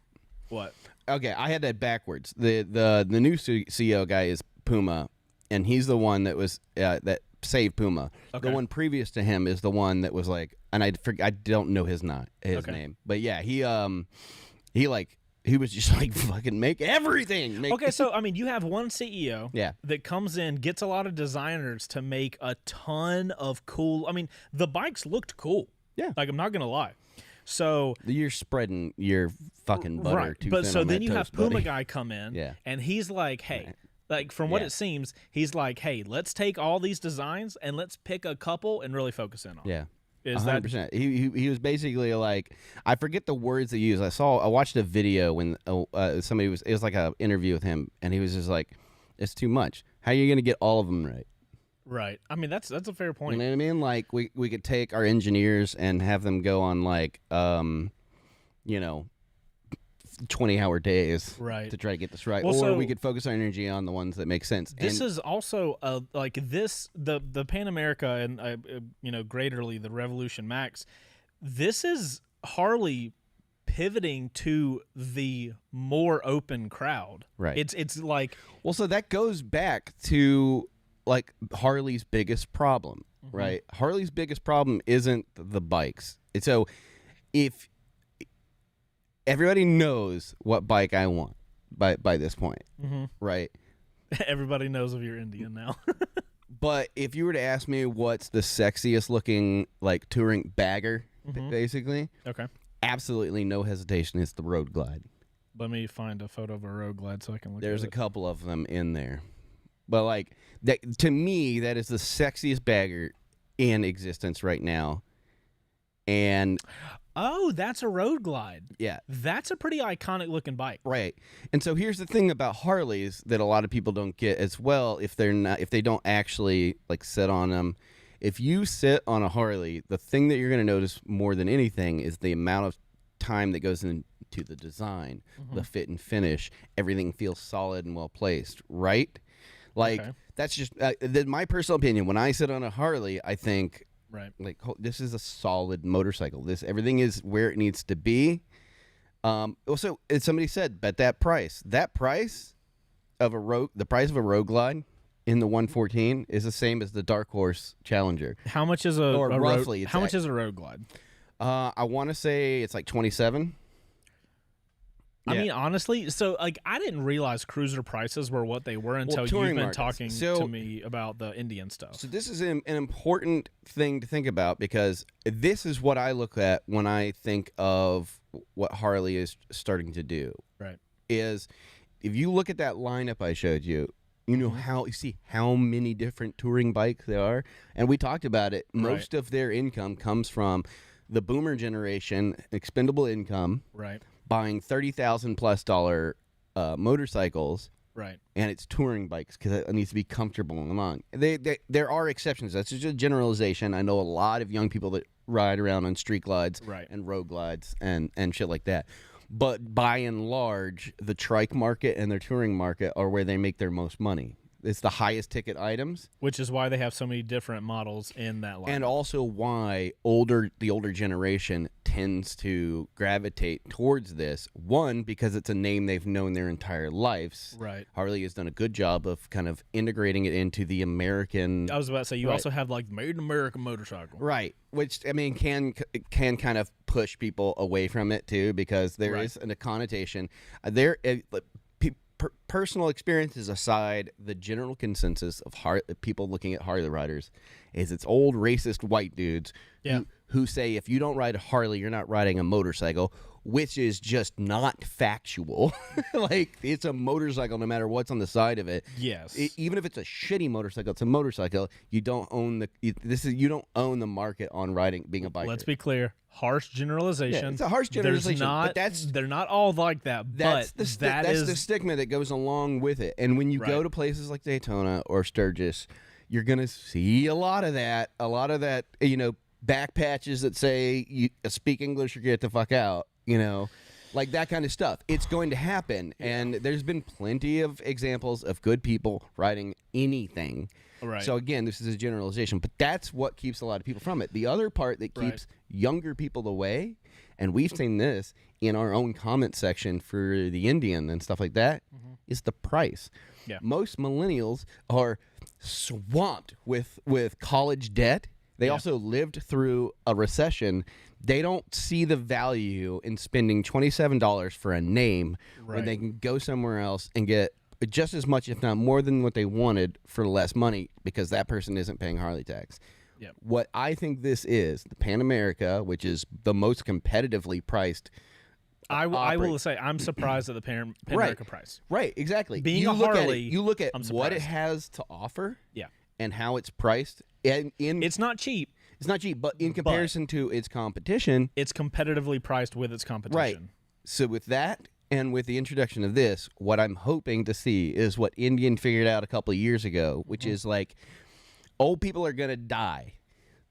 S2: What?
S1: Okay, I had that backwards. The new CEO guy is Puma, and he's the one that was that saved Puma. Okay. The one previous to him is the one that was like, and I don't know his name, but yeah, he was just like, fucking make everything.
S2: Okay, so, I mean, you have one CEO that comes in, gets a lot of designers to make a ton of cool... I mean, the bikes looked cool.
S1: Yeah.
S2: Like, I'm not going to lie. So...
S1: You're spreading your fucking butter too thin
S2: But so
S1: on
S2: then you
S1: toast,
S2: have Puma
S1: buddy.
S2: guy come in, and he's like, hey... Like, from what it seems, he's like, hey, let's take all these designs and let's pick a couple and really focus in on
S1: Yeah.
S2: them.
S1: 100%. He was basically like, I forget the words they used. I watched a video when somebody it was like an interview with him, and he was just like, it's too much. How are you going to get all of them right?
S2: Right. I mean, that's a fair point.
S1: You know what I mean? Like, we could take our engineers and have them go on like, 20-hour days to try to get this right.
S2: Well,
S1: or we could focus our energy on the ones that make sense.
S2: This is also the Pan America and greaterly the Revolution Max. This is Harley pivoting to the more open crowd.
S1: Right.
S2: It's like,
S1: well, so that goes back to like Harley's biggest problem, right? Harley's biggest problem isn't the bikes. And so if everybody knows what bike I want by this point, right?
S2: Everybody knows if you're Indian now.
S1: But if you were to ask me what's the sexiest looking like touring bagger, basically, absolutely no hesitation, it's the Road Glide.
S2: Let me find a photo of a Road Glide so I can look
S1: There's
S2: at
S1: a couple of them in there. But like that, to me, that is the sexiest bagger in existence right now. And
S2: oh, that's a Road Glide.
S1: Yeah.
S2: That's a pretty iconic looking bike.
S1: Right. And so here's the thing about Harleys that a lot of people don't get as well, if they don't actually like sit on them. If you sit on a Harley, the thing that you're going to notice more than anything is the amount of time that goes into the design, the fit and finish. Everything feels solid and well placed, right? Like that's just my personal opinion. When I sit on a Harley, I think,
S2: right, like,
S1: this is a solid motorcycle. Everything is where it needs to be. Also, as somebody said, but the price of the price of a Road Glide in the 114 is the same as the Dark Horse Challenger.
S2: How much is a
S1: roughly?
S2: How much is a Road Glide?
S1: I want to say it's like 27.
S2: I mean, honestly, so like I didn't realize cruiser prices were what they were until you've been talking to me about the Indian stuff.
S1: So this is an important thing to think about, because this is what I look at when I think of what Harley is starting to do.
S2: Right.
S1: Is if you look at that lineup I showed you, you see how many different touring bikes there are, and we talked about it. Most of their income comes from the boomer generation, expendable income.
S2: Right.
S1: Buying $30,000+ motorcycles,
S2: right?
S1: And it's touring bikes because it needs to be comfortable and long. There are exceptions. That's just a generalization. I know a lot of young people that ride around on street glides and road glides and shit like that. But by and large, the trike market and their touring market are where they make their most money. It's the highest ticket items,
S2: which is why they have so many different models in that line,
S1: and also why the older generation tends to gravitate towards this. One, because it's a name they've known their entire lives.
S2: Right.
S1: Harley has done a good job of kind of integrating it into the American.
S2: I was about to say you also have like Made in America motorcycle,
S1: right? Which I mean can kind of push people away from it too, because there is a connotation there. Personal experiences aside, the general consensus of people looking at Harley riders is it's old racist white dudes who say if you don't ride a Harley, you're not riding a motorcycle, which is just not factual. Like, it's a motorcycle no matter what's on the side of it.
S2: Yes.
S1: Even if it's a shitty motorcycle, it's a motorcycle. You don't own you don't own the market on being a biker.
S2: Let's be clear. Harsh generalization.
S1: Yeah, it's a harsh generalization. But
S2: they're not all like that.
S1: That's
S2: But
S1: that's the stigma that goes along with it. And when you go to places like Daytona or Sturgis, you're gonna see a lot of that. Back patches that say you speak English or get the fuck out. Like that kind of stuff. It's going to happen, and there's been plenty of examples of good people riding anything.
S2: Right.
S1: So again, this is a generalization, but that's what keeps a lot of people from it. The other part that keeps younger people away, and we've seen this in our own comment section for the Indian and stuff like that, is the price.
S2: Yeah.
S1: Most millennials are swamped with college debt. They also lived through a recession. They don't see the value in spending $27 for a name when they can go somewhere else and get just as much, if not more than what they wanted for less money because that person isn't paying Harley tax.
S2: Yep.
S1: What I think this is, the Pan America, which is the most competitively priced.
S2: I will say I'm surprised at the Pan America price.
S1: Right, exactly.
S2: Being a Harley,
S1: you look at what it has to offer and how it's priced. And
S2: it's not cheap.
S1: It's not cheap, but in comparison to its competition,
S2: it's competitively priced with its competition.
S1: Right. So with that and with the introduction of this, what I'm hoping to see is what Indian figured out a couple of years ago, which is like old people are going to die.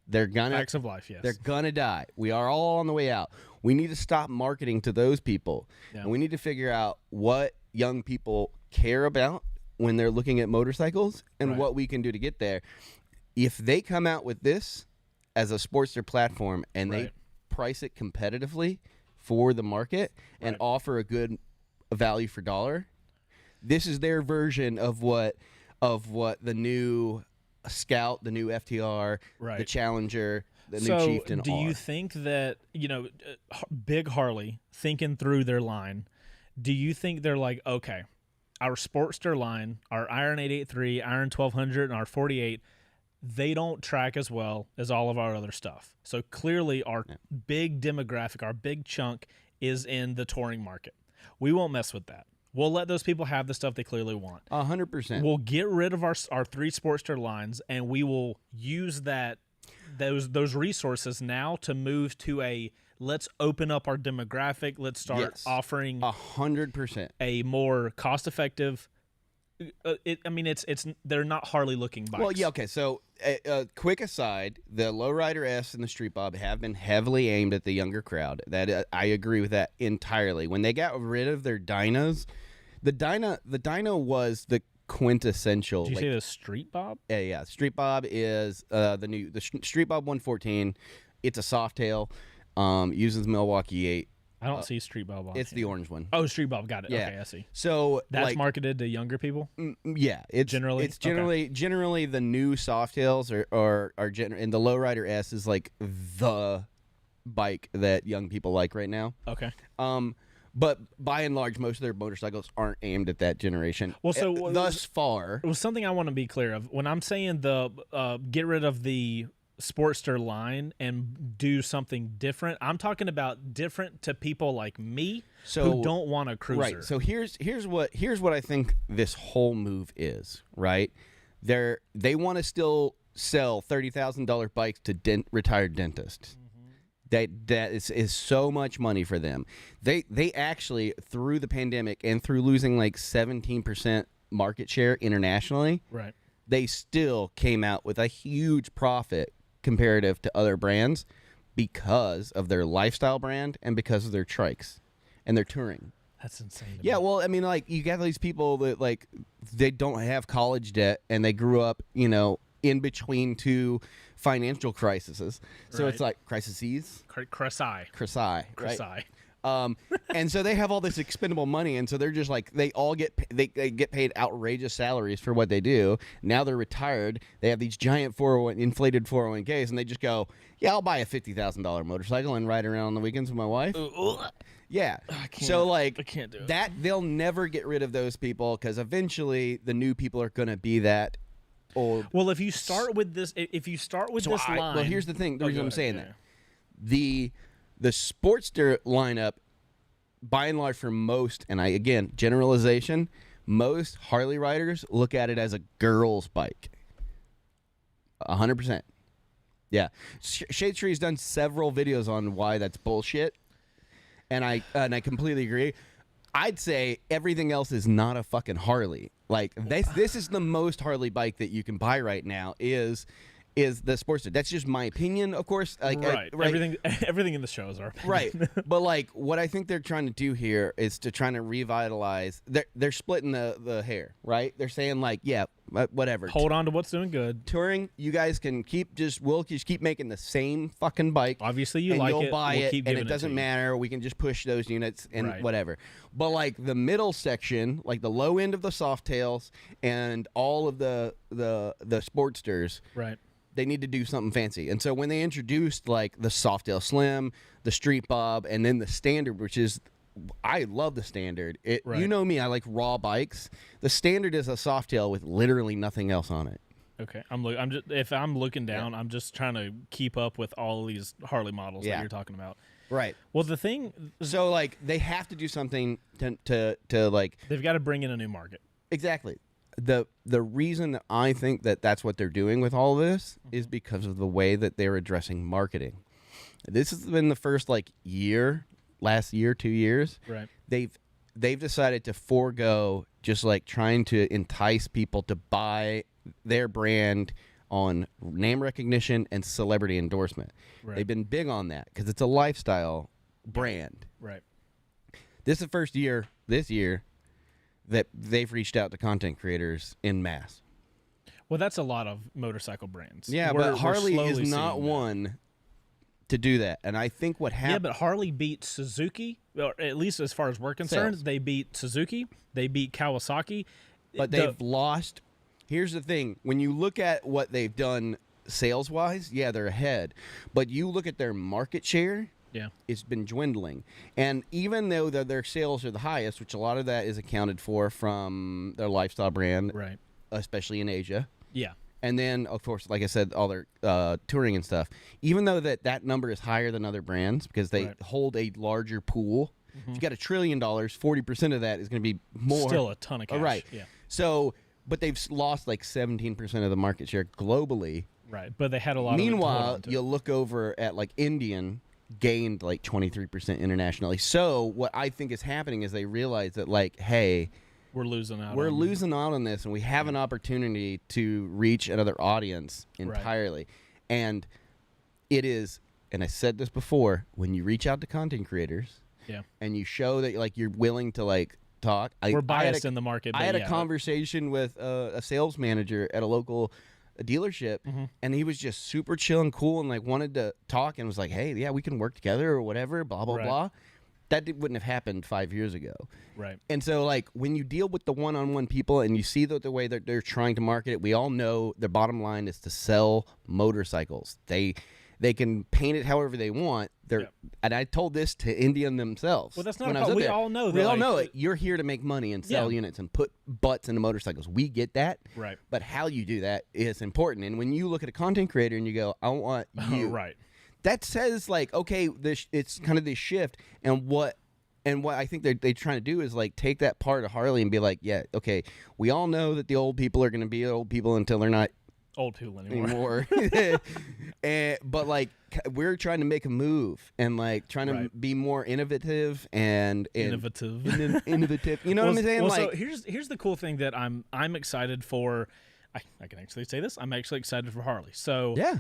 S1: They're going to
S2: Facts of life, yes.
S1: They're going to die. We are all on the way out. We need to stop marketing to those people. Yeah. And we need to figure out what young people care about when they're looking at motorcycles and what we can do to get there. If they come out with this as a Sportster platform and they price it competitively for the market and offer a good value for dollar, this is their version of what the new Scout, the new FTR, the Challenger, the new Chieftain
S2: do you think that, Big Harley, thinking through their line, do you think they're like, okay, our Sportster line, our Iron 883, Iron 1200, and our 48, they don't track as well as all of our other stuff. So clearly our big demographic, our big chunk is in the touring market. We won't mess with that. We'll let those people have the stuff they clearly want.
S1: 100%.
S2: We'll get rid of our three Sportster lines, and we will use those resources now to move to let's open up our demographic. Let's start offering
S1: 100%
S2: a more cost-effective. They're not Harley looking bikes.
S1: Well, yeah, okay. So, quick aside: the Lowrider S and the Street Bob have been heavily aimed at the younger crowd. That I agree with that entirely. When they got rid of their dynos, the dyno was the quintessential.
S2: Did you say the Street Bob?
S1: Yeah. Street Bob is the Street Bob 114. It's a softtail. Uses Milwaukee 8.
S2: I don't see Street Bob on
S1: It's
S2: here.
S1: The orange one.
S2: Oh, Street Bob. Got it.
S1: Yeah.
S2: Okay, I see.
S1: So
S2: that's marketed to younger people?
S1: Yeah. It's generally the new Softails are and the Lowrider S is like the bike that young people like right now.
S2: Okay.
S1: But by and large, most of their motorcycles aren't aimed at that generation.
S2: Well, so
S1: thus far,
S2: it was something I want to be clear of. When I'm saying get rid of the Sportster line and do something different, I'm talking about different to people like me who don't want a cruiser.
S1: Right. So here's what I think this whole move is. Right. They want to still sell $30,000 bikes to retired dentists. That is so much money for them. They actually, through the pandemic and through losing like 17% market share internationally, they still came out with a huge profit comparative to other brands because of their lifestyle brand and because of their trikes and their touring.
S2: That's insane.
S1: Yeah, well, I mean, like, you got these people that, like, they don't have college debt and they grew up, in between two financial crises. So it's like crises. Right? And so they have all this expendable money, and so they're just like they get paid outrageous salaries for what they do. Now they're retired. They have these giant inflated 401ks, and they just go, "Yeah, I'll buy a $50,000 motorcycle and ride around on the weekends with my wife." Yeah. So like
S2: I can't do it.
S1: That they'll never get rid of those people because eventually the new people are going to be that old.
S2: Well, if you start with this, line.
S1: Well, here's the thing. The reason I'm saying that the Sportster lineup by and large for most, and again, generalization, most Harley riders look at it as a girl's bike. 100%. Yeah. Shade Tree's done several videos on why that's bullshit, and I completely agree. I'd say everything else is not a fucking Harley. Like this is the most Harley bike that you can buy right now is the Sportster. That's just my opinion, of course. Like,
S2: right. Everything in the show is our opinion.
S1: Right. But like what I think they're trying to do here is to try to revitalize. They're splitting the hair, right? They're saying like, yeah, whatever.
S2: Hold on to what's doing good.
S1: Touring, you guys can we'll just keep making the same fucking bike.
S2: Obviously, you
S1: and
S2: like
S1: you'll
S2: it.
S1: buy
S2: we'll
S1: it,
S2: keep
S1: and
S2: giving
S1: it doesn't
S2: to you.
S1: matter. We can just push those units and
S2: Right.
S1: whatever. But like the middle section, like the low end of the Softails and all of the Sportsters,
S2: Right.
S1: they need to do something fancy. And so when they introduced like the Softail Slim, the Street Bob, and then the Standard, which is, I love the Standard.
S2: Right.
S1: You know me, I like raw bikes. The Standard is a Softail with literally nothing else on it.
S2: Okay, if I'm looking down, I'm just trying to keep up with all of these Harley models that you're talking about.
S1: Right.
S2: Well, the thing,
S1: So like they have to do something to like
S2: they've got to bring in a new market.
S1: exactly. The reason that I think that that's what they're doing with all this is because of the way that they're addressing marketing. This has been the first like last year, 2 years.
S2: Right.
S1: They've decided to forego just like trying to entice people to buy their brand on name recognition and celebrity endorsement.
S2: Right.
S1: They've been big on that because it's a lifestyle brand.
S2: Right.
S1: This is the first year this year that they've reached out to content creators en masse.
S2: Well, that's a lot of motorcycle brands.
S1: Yeah,
S2: We're
S1: but Harley
S2: slowly
S1: is not
S2: seeing that.
S1: one to do that. And I think what happened...
S2: Yeah, but Harley beat Suzuki, or at least as far as we're concerned.
S1: Sales.
S2: They beat Suzuki. They beat Kawasaki.
S1: But they've lost... Here's the thing. When you look at what they've done sales-wise, yeah, they're ahead. But you look at their market share,
S2: Yeah.
S1: it's been dwindling. And even though their sales are the highest, which a lot of that is accounted for from their lifestyle brand,
S2: Right.
S1: especially in Asia.
S2: Yeah.
S1: And then, of course, like I said, all their touring and stuff. Even though that number is higher than other brands because they
S2: Right.
S1: hold a larger pool. If you got $1 trillion, 40% of that is going to be more.
S2: Still a ton of cash.
S1: Right.
S2: Yeah.
S1: So, but they've lost like 17% of the market share globally.
S2: Right. But they had a lot
S1: Meanwhile,
S2: of
S1: you look over at like Indian gained like 23% internationally. So what I think is happening is they realize that like, hey,
S2: we're losing out.
S1: we're
S2: on,
S1: losing out on this, and we have an opportunity to reach another audience
S2: Right.
S1: entirely. And it is, and I said this before, when you reach out to content creators
S2: Yeah.
S1: and you show that like you're willing to like talk.
S2: We're biased in the market.
S1: I
S2: but
S1: had
S2: yeah,
S1: a conversation with a sales manager at a local dealership, and he was just super chill and cool and like wanted to talk and was like, hey, yeah, we can work together or whatever, blah, blah,
S2: Right.
S1: blah. That wouldn't have happened 5 years ago.
S2: Right.
S1: And so, like, when you deal with the one-on-one people and you see the way that they're trying to market it, we all know the bottom line is to sell motorcycles. They can paint it however they want.
S2: Yep.
S1: And I told this to Indian themselves.
S2: Well, that's not
S1: when
S2: a
S1: I was
S2: problem.
S1: up
S2: We
S1: there.
S2: all know that,
S1: We all
S2: like-
S1: know it. You're here to make money and sell
S2: Yeah.
S1: units and put butts into motorcycles. We get that.
S2: Right.
S1: But how you do that is important. And when you look at a content creator and you go, I want you.
S2: Right.
S1: That says, like, okay, it's kind of this shift. And what I think they're trying to do is like take that part of Harley and be like, yeah, okay, we all know that the old people are going to be old people until they're not
S2: Old people anymore.
S1: but like we're trying to make a move and like trying to
S2: Right.
S1: be more innovative and
S2: Innovative.
S1: innovative. You know what I'm saying?
S2: Well,
S1: Like,
S2: so here's the cool thing that I'm excited for. I can actually say this. I'm actually excited for Harley. So
S1: yeah,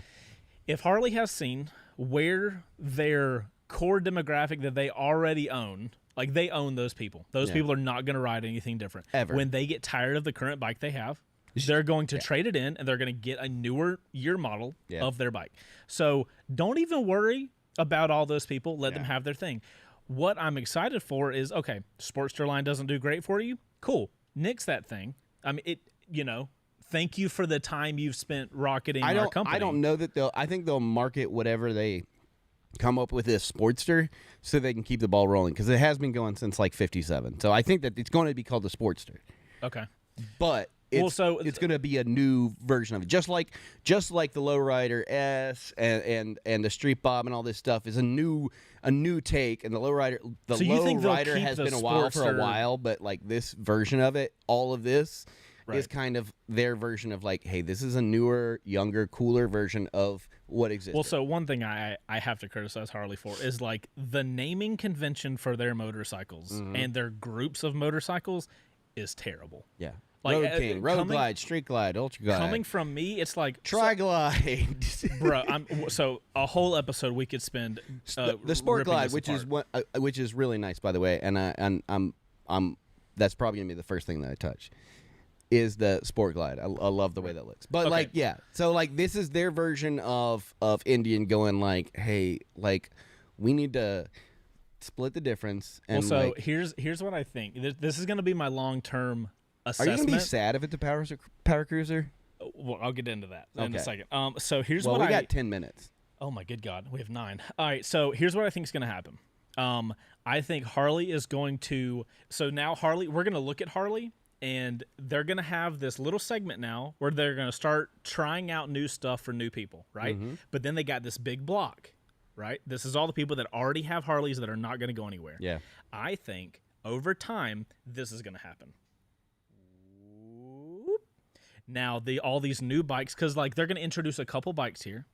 S2: if Harley has seen where their core demographic that they already own, like they own those people. Those
S1: Yeah.
S2: people are not going to ride anything different.
S1: Ever.
S2: When they get tired of the current bike they have, they're going to trade it in and they're going to get a newer year model
S1: Yeah.
S2: of their bike. So don't even worry about all those people. Let them
S1: Yeah.
S2: have their thing. What I'm excited for is, okay, Sportster line doesn't do great for you. Cool. Nix that thing. I mean, thank you for the time you've spent rocketing our company.
S1: I don't know that I think they'll market whatever they come up with as Sportster so they can keep the ball rolling because it has been going since like 57. So I think that it's going to be called the Sportster.
S2: Okay.
S1: But it's going to be a new version of it, just like the Lowrider S and the Street Bob and all this stuff is a new take, and the Lowrider has been a while for a while, but like this version of it, all of this is kind of their version of like, hey, this is a newer, younger, cooler version of what exists.
S2: Well, so one thing I have to criticize Harley for is like the naming convention for their motorcycles and their groups of motorcycles is terrible.
S1: Yeah.
S2: Like,
S1: Road King, Road Glide, Street Glide, Ultra Glide.
S2: Coming from me, it's like
S1: Tri-Glide.
S2: Bro, so a whole episode we could spend
S1: the Sport Glide, which is really nice, by the way, and I'm that's probably gonna be the first thing that I touch. Is the Sport Glide. I love the way that looks. But like, yeah. So like this is their version of Indian going like, hey, like we need to split the difference. And
S2: well, so like, here's what I think. This is going to be my long-term assessment.
S1: Are you going to be sad if it's a power cruiser?
S2: Well, I'll get into that in a second. So here's what
S1: we got 10 minutes.
S2: Oh my good God, we have 9. All right, so here's what I think is going to happen. I think Harley is going to. So now Harley, we're going to look at Harley. And they're going to have this little segment now where they're going to start trying out new stuff for new people, right? But then they got this big block, right? This is all the people that already have Harleys that are not going to go anywhere.
S1: Yeah.
S2: I think over time, this is going to happen. Now, all these new bikes, because like they're going to introduce a couple bikes here.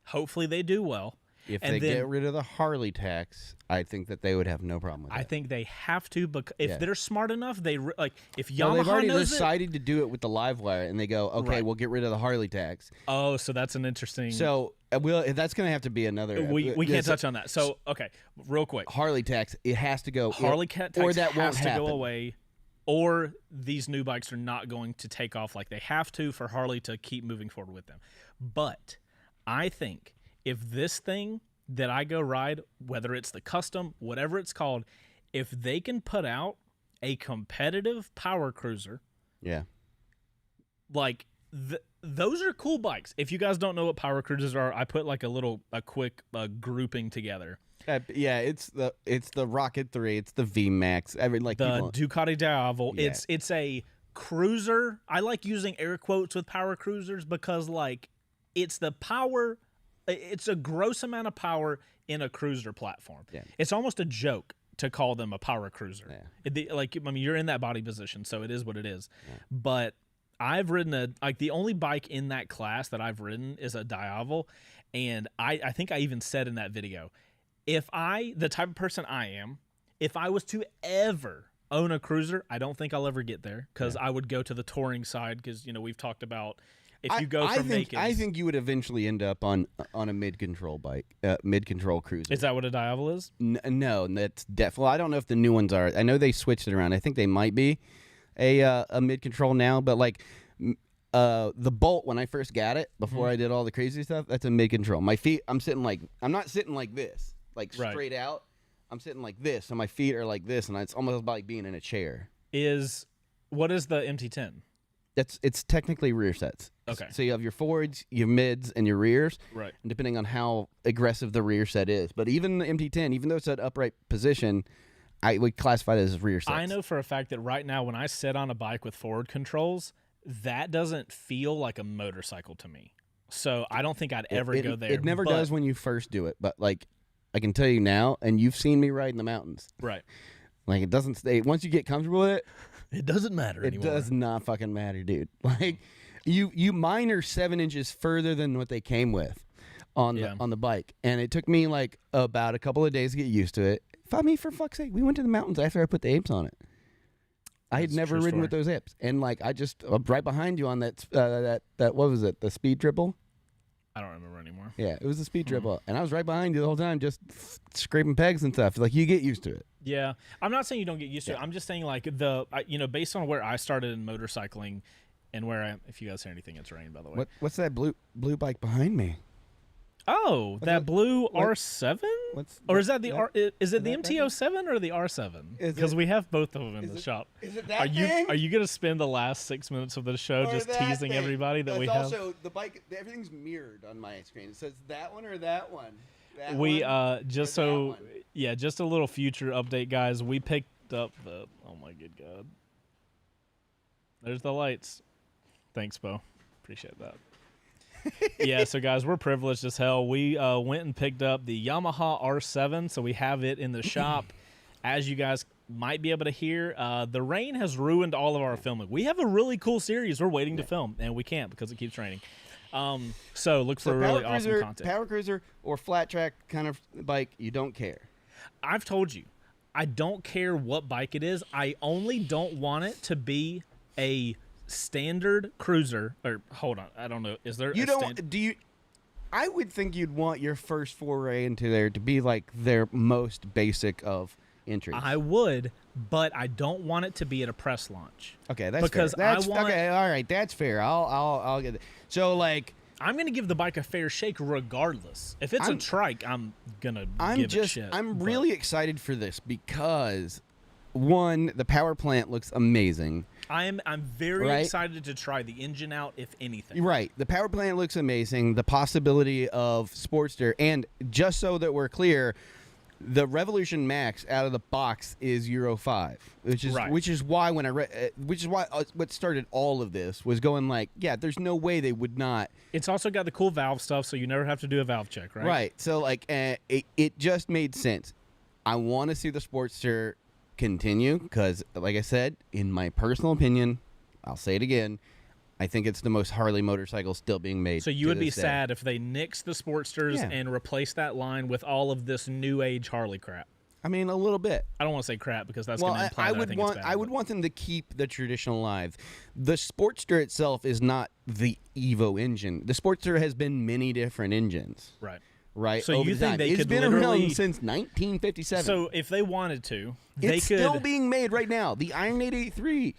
S2: Hopefully they do well.
S1: If they get rid of the Harley tax, I think that they would have no problem with that.
S2: I think they have to, because if they're smart enough, if Yamaha
S1: they've already
S2: knows
S1: decided to do it with the live wire, and they go, okay, we'll get rid of the Harley tax.
S2: Oh, so that's an interesting.
S1: So that's going to have to be another.
S2: We can't touch on that. So okay, real quick,
S1: Harley tax, it has to go.
S2: Harley tax
S1: or that
S2: has
S1: won't
S2: to go away, or these new bikes are not going to take off like they have to for Harley to keep moving forward with them. But I think if this thing that I go ride, whether it's the custom, whatever it's called, if they can put out a competitive power cruiser, like those are cool bikes. If you guys don't know what power cruisers are, I put like a quick grouping together.
S1: It's the Rocket 3, it's the VMAX,
S2: Ducati Diavel. Yeah. It's a cruiser. I like using air quotes with power cruisers because like it's the power. It's a gross amount of power in a cruiser platform. Yeah. It's almost a joke to call them a power cruiser. Yeah. You're in that body position, so it is what it is. Yeah. But I've ridden the only bike in that class that I've ridden is a Diavel, and I think I even said in that video, the type of person I am, if I was to ever own a cruiser, I don't think I'll ever get there because I would go to the touring side because we've talked about. If you go from
S1: I think you would eventually end up on a mid-control bike, mid-control cruiser.
S2: Is that what a Diavel is?
S1: No, that's definitely. I don't know if the new ones are. I know they switched it around. I think they might be a mid-control now, but like the Bolt when I first got it before I did all the crazy stuff, that's a mid-control. My feet, I'm not sitting like this, like straight out. I'm sitting like this, and my feet are like this, and it's almost like being in a chair.
S2: What is the MT10?
S1: It's technically rear sets.
S2: Okay.
S1: So you have your forwards, your mids, and your rears.
S2: Right.
S1: And depending on how aggressive the rear set is. But even the MT10, even though it's an upright position, I would classify it as rear sets.
S2: I know for a fact that right now when I sit on a bike with forward controls, that doesn't feel like a motorcycle to me. So I don't think I'd ever go there.
S1: It never does when you first do it. But like I can tell you now, and you've seen me ride in the mountains.
S2: Right.
S1: Like it doesn't stay. Once you get comfortable with it,
S2: it doesn't matter anymore.
S1: It does not fucking matter, dude. Like mine are 7 inches further than what they came with on the bike, and it took me like about a couple of days to get used to it. For fuck's sake, we went to the mountains after I put the apes on it. I had never ridden with those apes, and like I just right behind you on that what was it? The speed triple.
S2: I don't remember anymore.
S1: Yeah, it was the speed triple, and I was right behind you the whole time, just scraping pegs and stuff. Like you get used to it.
S2: Yeah, I'm not saying you don't get used to it. I'm just saying like based on where I started in motorcycling, and if you guys hear anything, it's raining by the way.
S1: What's that blue bike behind me?
S2: Oh, that blue R7? Is that the is it the MT-07 or the R7? Because we have both of them in the shop.
S1: Is it that thing?
S2: Are you going to spend the last 6 minutes of the show just teasing everybody that we have?
S1: Also, the bike, everything's mirrored on my screen. It says that one or that one.
S2: Just a little future update, guys. We picked up oh my good God. There's the lights. Thanks, Bo. Appreciate that. Yeah, so guys, we're privileged as hell. We went and picked up the Yamaha R7, so we have it in the shop. As you guys might be able to hear, the rain has ruined all of our filming. We have a really cool series we're waiting to film, and we can't because it keeps raining. So look for really awesome content.
S1: Power cruiser or flat track kind of bike, you don't care.
S2: I've told you, I don't care what bike it is. I only don't want it to be a standard cruiser. Or hold on, I don't know. Is there?
S1: I would think you'd want your first foray into there to be like their most basic of entries.
S2: I would, but I don't want it to be at a press launch.
S1: Okay, that's fair. Okay, all right, that's fair. I'll get it. So like,
S2: I'm gonna give the bike a fair shake regardless. If it's a trike, I'm gonna give it shit.
S1: I'm really excited for this because one, the power plant looks amazing.
S2: I'm very excited to try the engine out, if anything.
S1: Right. The power plant looks amazing. The possibility of Sportster, and just so that we're clear, the Revolution Max out of the box is Euro 5, which is why when I read, what started all of this was going like, yeah, there's no way they would not.
S2: It's also got the cool valve stuff, so you never have to do a valve check, right?
S1: Right. So like, it just made sense. I want to see the Sportster continue because, like I said, in my personal opinion, I'll say it again, I think it's the most Harley motorcycle still being made.
S2: So you would be sad if they nixed the Sportsters and replaced that line with all of this new age Harley crap.
S1: I mean, a little bit.
S2: I don't want to say crap because that's going to imply I think it's bad.
S1: I would want them to keep the traditional alive. The Sportster itself is not the Evo engine. The Sportster has been many different engines. Right.
S2: So you think they could
S1: been around since 1957.
S2: So if they wanted to,
S1: it's still being made right now. The Iron 883.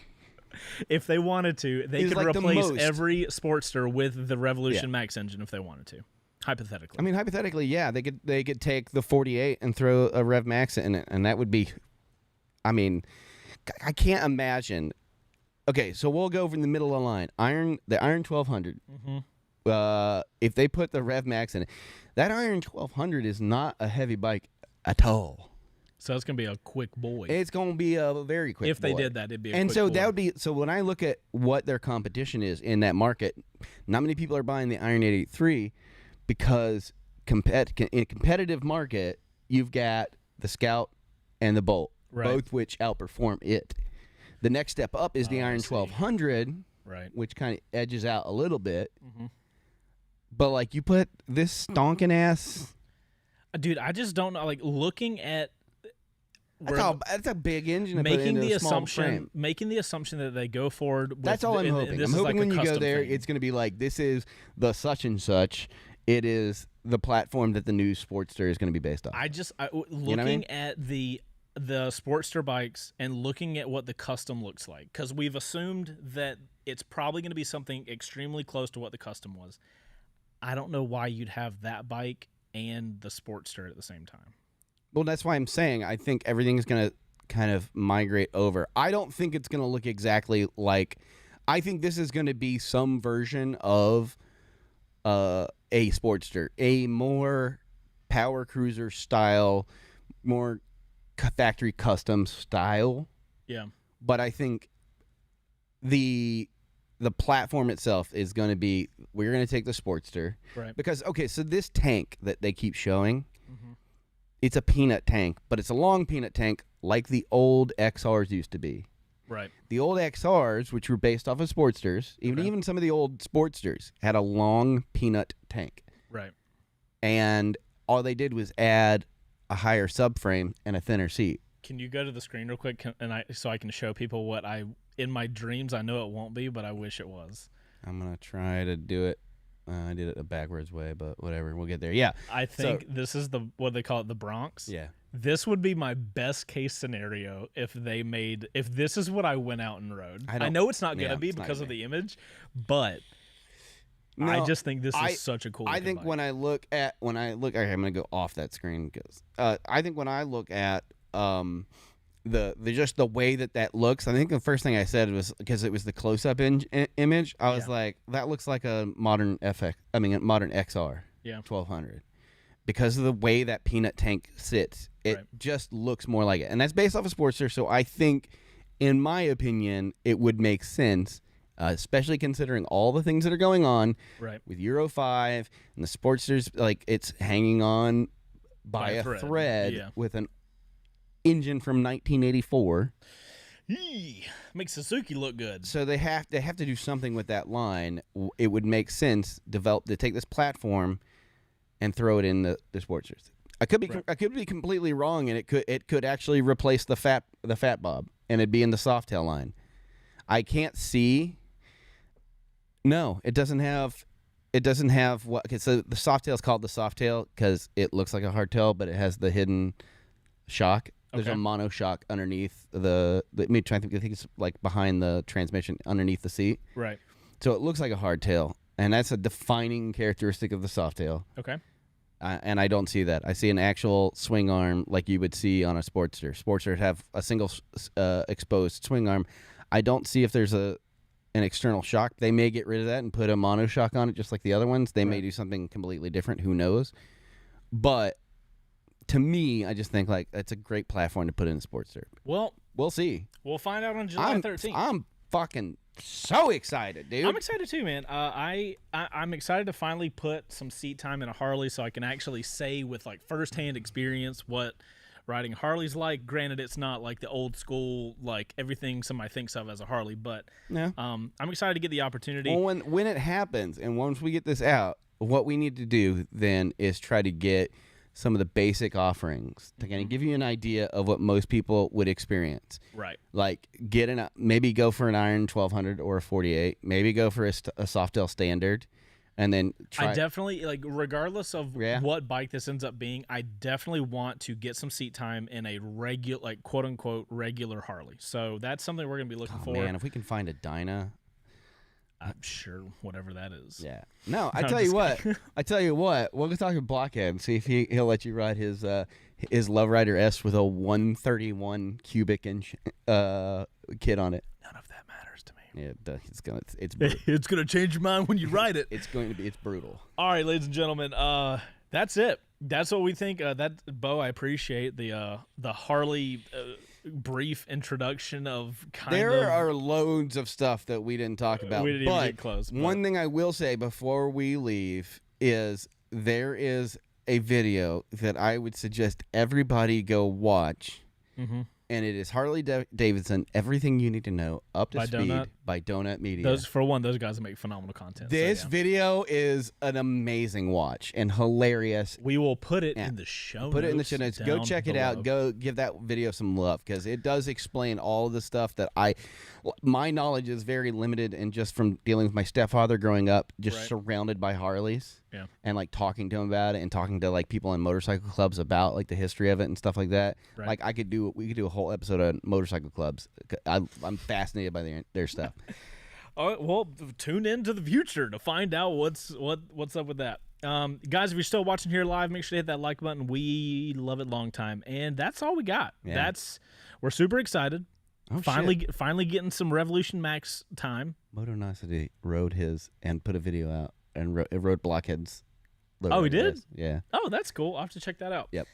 S2: If they wanted to, they could replace every Sportster with the Revolution Max engine if they wanted to. Hypothetically.
S1: I mean, hypothetically, yeah, they could take the 48 and throw a Rev Max in it, and that would be. I mean, I can't imagine. Okay, so we'll go over in the middle of the line. The Iron 1200. Mm-hmm. If they put the Rev Max in it, that Iron 1200 is not a heavy bike at all.
S2: So it's going to be a quick boy.
S1: It's going to be a very quick boy.
S2: If they did that, it'd be a
S1: quick boy.
S2: That
S1: would be, so when I look at what their competition is in that market, not many people are buying the Iron 883 because in a competitive market, you've got the Scout and the Bolt, both which outperform it. The next step up is the Iron 1200, which kind of edges out a little bit. Mm-hmm. But like you put this stonking ass.
S2: Dude, I just don't know. Like looking at.
S1: That's a big engine. Making the
S2: assumption that they go forward. With
S1: that's all I'm hoping. I'm hoping when you go there, it's going to be like this is the such and such. It is the platform that the new Sportster is going to be based on.
S2: Looking at the Sportster bikes and looking at what the custom looks like, because we've assumed that it's probably going to be something extremely close to what the custom was. I don't know why you'd have that bike and the Sportster at the same time.
S1: Well, that's why I'm saying I think everything's going to kind of migrate over. I don't think it's going to look exactly like. I think this is going to be some version of a Sportster, a more power cruiser style, more factory custom style.
S2: Yeah.
S1: But I think the platform itself is going to be, we're going to take the Sportster.
S2: Right.
S1: Because, okay, so this tank that they keep showing, it's a peanut tank, but it's a long peanut tank like the old XRs used to be.
S2: Right.
S1: The old XRs, which were based off of Sportsters, even some of the old Sportsters had a long peanut tank.
S2: Right.
S1: And all they did was add a higher subframe and a thinner seat.
S2: Can you go to the screen real quick so I can show people what in my dreams, I know it won't be, but I wish it was.
S1: I'm going to try to do it. I did it a backwards way, but whatever. We'll get there. Yeah.
S2: I think this is what they call it, the Bronx.
S1: Yeah.
S2: This would be my best case scenario if this is what I went out and rode. I know it's not going to be because of the image, but I just think this is such a cool bike.
S1: When I look, okay, I'm going to go off that screen because I think when I look at the way that looks, I think the first thing I said was because it was the close-up image. I was like, that looks like a modern modern XR, 1200, because of the way that peanut tank sits. It just looks more like it, and that's based off of Sportster. So I think, in my opinion, it would make sense especially considering all the things that are going on
S2: Right.
S1: with Euro 5 and the Sportsters. Like, it's hanging on by a thread
S2: Yeah.
S1: with an engine from 1984.
S2: Makes Suzuki look good.
S1: So they have to do something with that line. It would make sense to take this platform and throw it in the Sportsters. I could be completely wrong, and it could actually replace the fat bob, and it'd be in the Softail line. I can't see. No, it doesn't have what. Okay, so the Softail is called the Softail because it looks like a hardtail, but it has the hidden shock. There's a mono shock underneath the. I think it's like behind the transmission, underneath the seat.
S2: Right.
S1: So it looks like a hardtail, and that's a defining characteristic of the Softail.
S2: Okay.
S1: And I don't see that. I see an actual swing arm like you would see on a Sportster. Sportsters have a single exposed swing arm. I don't see if there's an external shock. They may get rid of that and put a mono shock on it just like the other ones. They may do something completely different. Who knows? But to me, I just think like it's a great platform to put in a Sportster.
S2: Well,
S1: we'll see.
S2: We'll find out on July 13th.
S1: I'm fucking so excited, dude.
S2: I'm excited too, man. I'm excited to finally put some seat time in a Harley so I can actually say with like firsthand experience what riding Harley's like. Granted, it's not like the old school, like everything somebody thinks of as a Harley, but I'm excited to get the opportunity.
S1: Well, when it happens, and once we get this out, what we need to do then is try to get some of the basic offerings to kind of give you an idea of what most people would experience.
S2: Right.
S1: Like maybe go for an iron 1200 or a 48. Maybe go for a Softail standard, and then try.
S2: I definitely like, regardless of what bike this ends up being, I definitely want to get some seat time in a regular, like quote unquote regular Harley. So that's something we're gonna be looking for.
S1: Man, if we can find a Dyna.
S2: I'm sure whatever that is.
S1: Yeah. No, I tell you what. We'll go talk to Blockhead and see if he'll let you ride his Love Rider S with a 131 cubic inch kit on it.
S2: None of that matters to me.
S1: Yeah, it's
S2: it's gonna change your mind when you ride it.
S1: It's brutal.
S2: All right, ladies and gentlemen, that's it. That's what we think. That Bo, I appreciate the Harley brief introduction of
S1: There are loads of stuff that we didn't talk about.
S2: We didn't even get close. But
S1: one thing I will say before we leave is there is a video that I would suggest everybody go watch. Mm-hmm. And it is Harley-Davidson, Everything You Need to Know, Up to Speed by Donut Media.
S2: Those guys make phenomenal content.
S1: This video is an amazing watch and hilarious.
S2: We will put it in the show notes.
S1: Put it in the show notes. Go check it out. Go give that video some love because it does explain all of the stuff that my knowledge is very limited, and just from dealing with my stepfather growing up, just surrounded by Harleys.
S2: Yeah. And
S1: like talking to him about it and talking to like people in motorcycle clubs about like the history of it and stuff like that.
S2: Right.
S1: Like we could do a whole episode on motorcycle clubs. I'm fascinated by their stuff.
S2: Well, tune into the future to find out what's up with that. Guys, if you're still watching here live, make sure to hit that like button. We love it long time. And that's all we got.
S1: Yeah.
S2: We're super excited.
S1: Oh,
S2: finally getting some Revolution Max time.
S1: Motonicity rode his and put a video out. And it rode Blockhead's.
S2: Oh, he did?
S1: Yeah.
S2: Oh, that's cool. I'll have to check that out.
S1: Yep.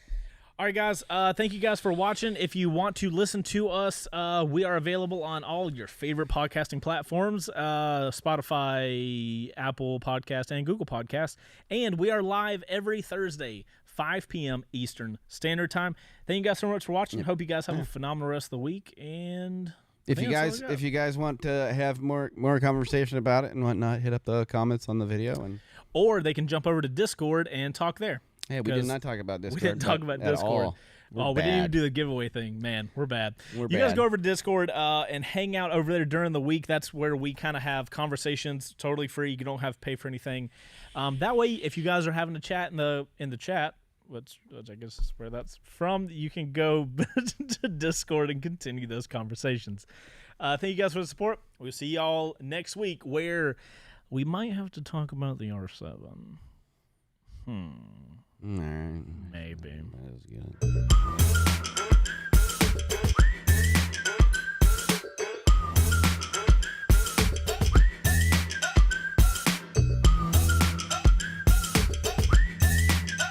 S2: All right, guys. Thank you guys for watching. If you want to listen to us, we are available on all your favorite podcasting platforms, Spotify, Apple Podcast, and Google Podcast. And we are live every Thursday, 5 p.m. Eastern Standard Time. Thank you guys so much for watching. Hope you guys have a phenomenal rest of the week. And
S1: if you guys want to have more conversation about it and whatnot, hit up the comments on the video,
S2: or they can jump over to Discord and talk there.
S1: Yeah, we did not talk about Discord.
S2: We didn't talk about Discord. We didn't even do the giveaway thing. Man, we're bad. You guys go over to Discord and hang out over there during the week. That's where we kind of have conversations totally free. You don't have to pay for anything. That way, if you guys are having a chat in the chat, which I guess is where that's from, you can go to Discord and continue those conversations. Thank you guys for the support. We'll see y'all next week, where we might have to talk about the R7.
S1: Maybe.
S2: Maybe.
S1: That was good.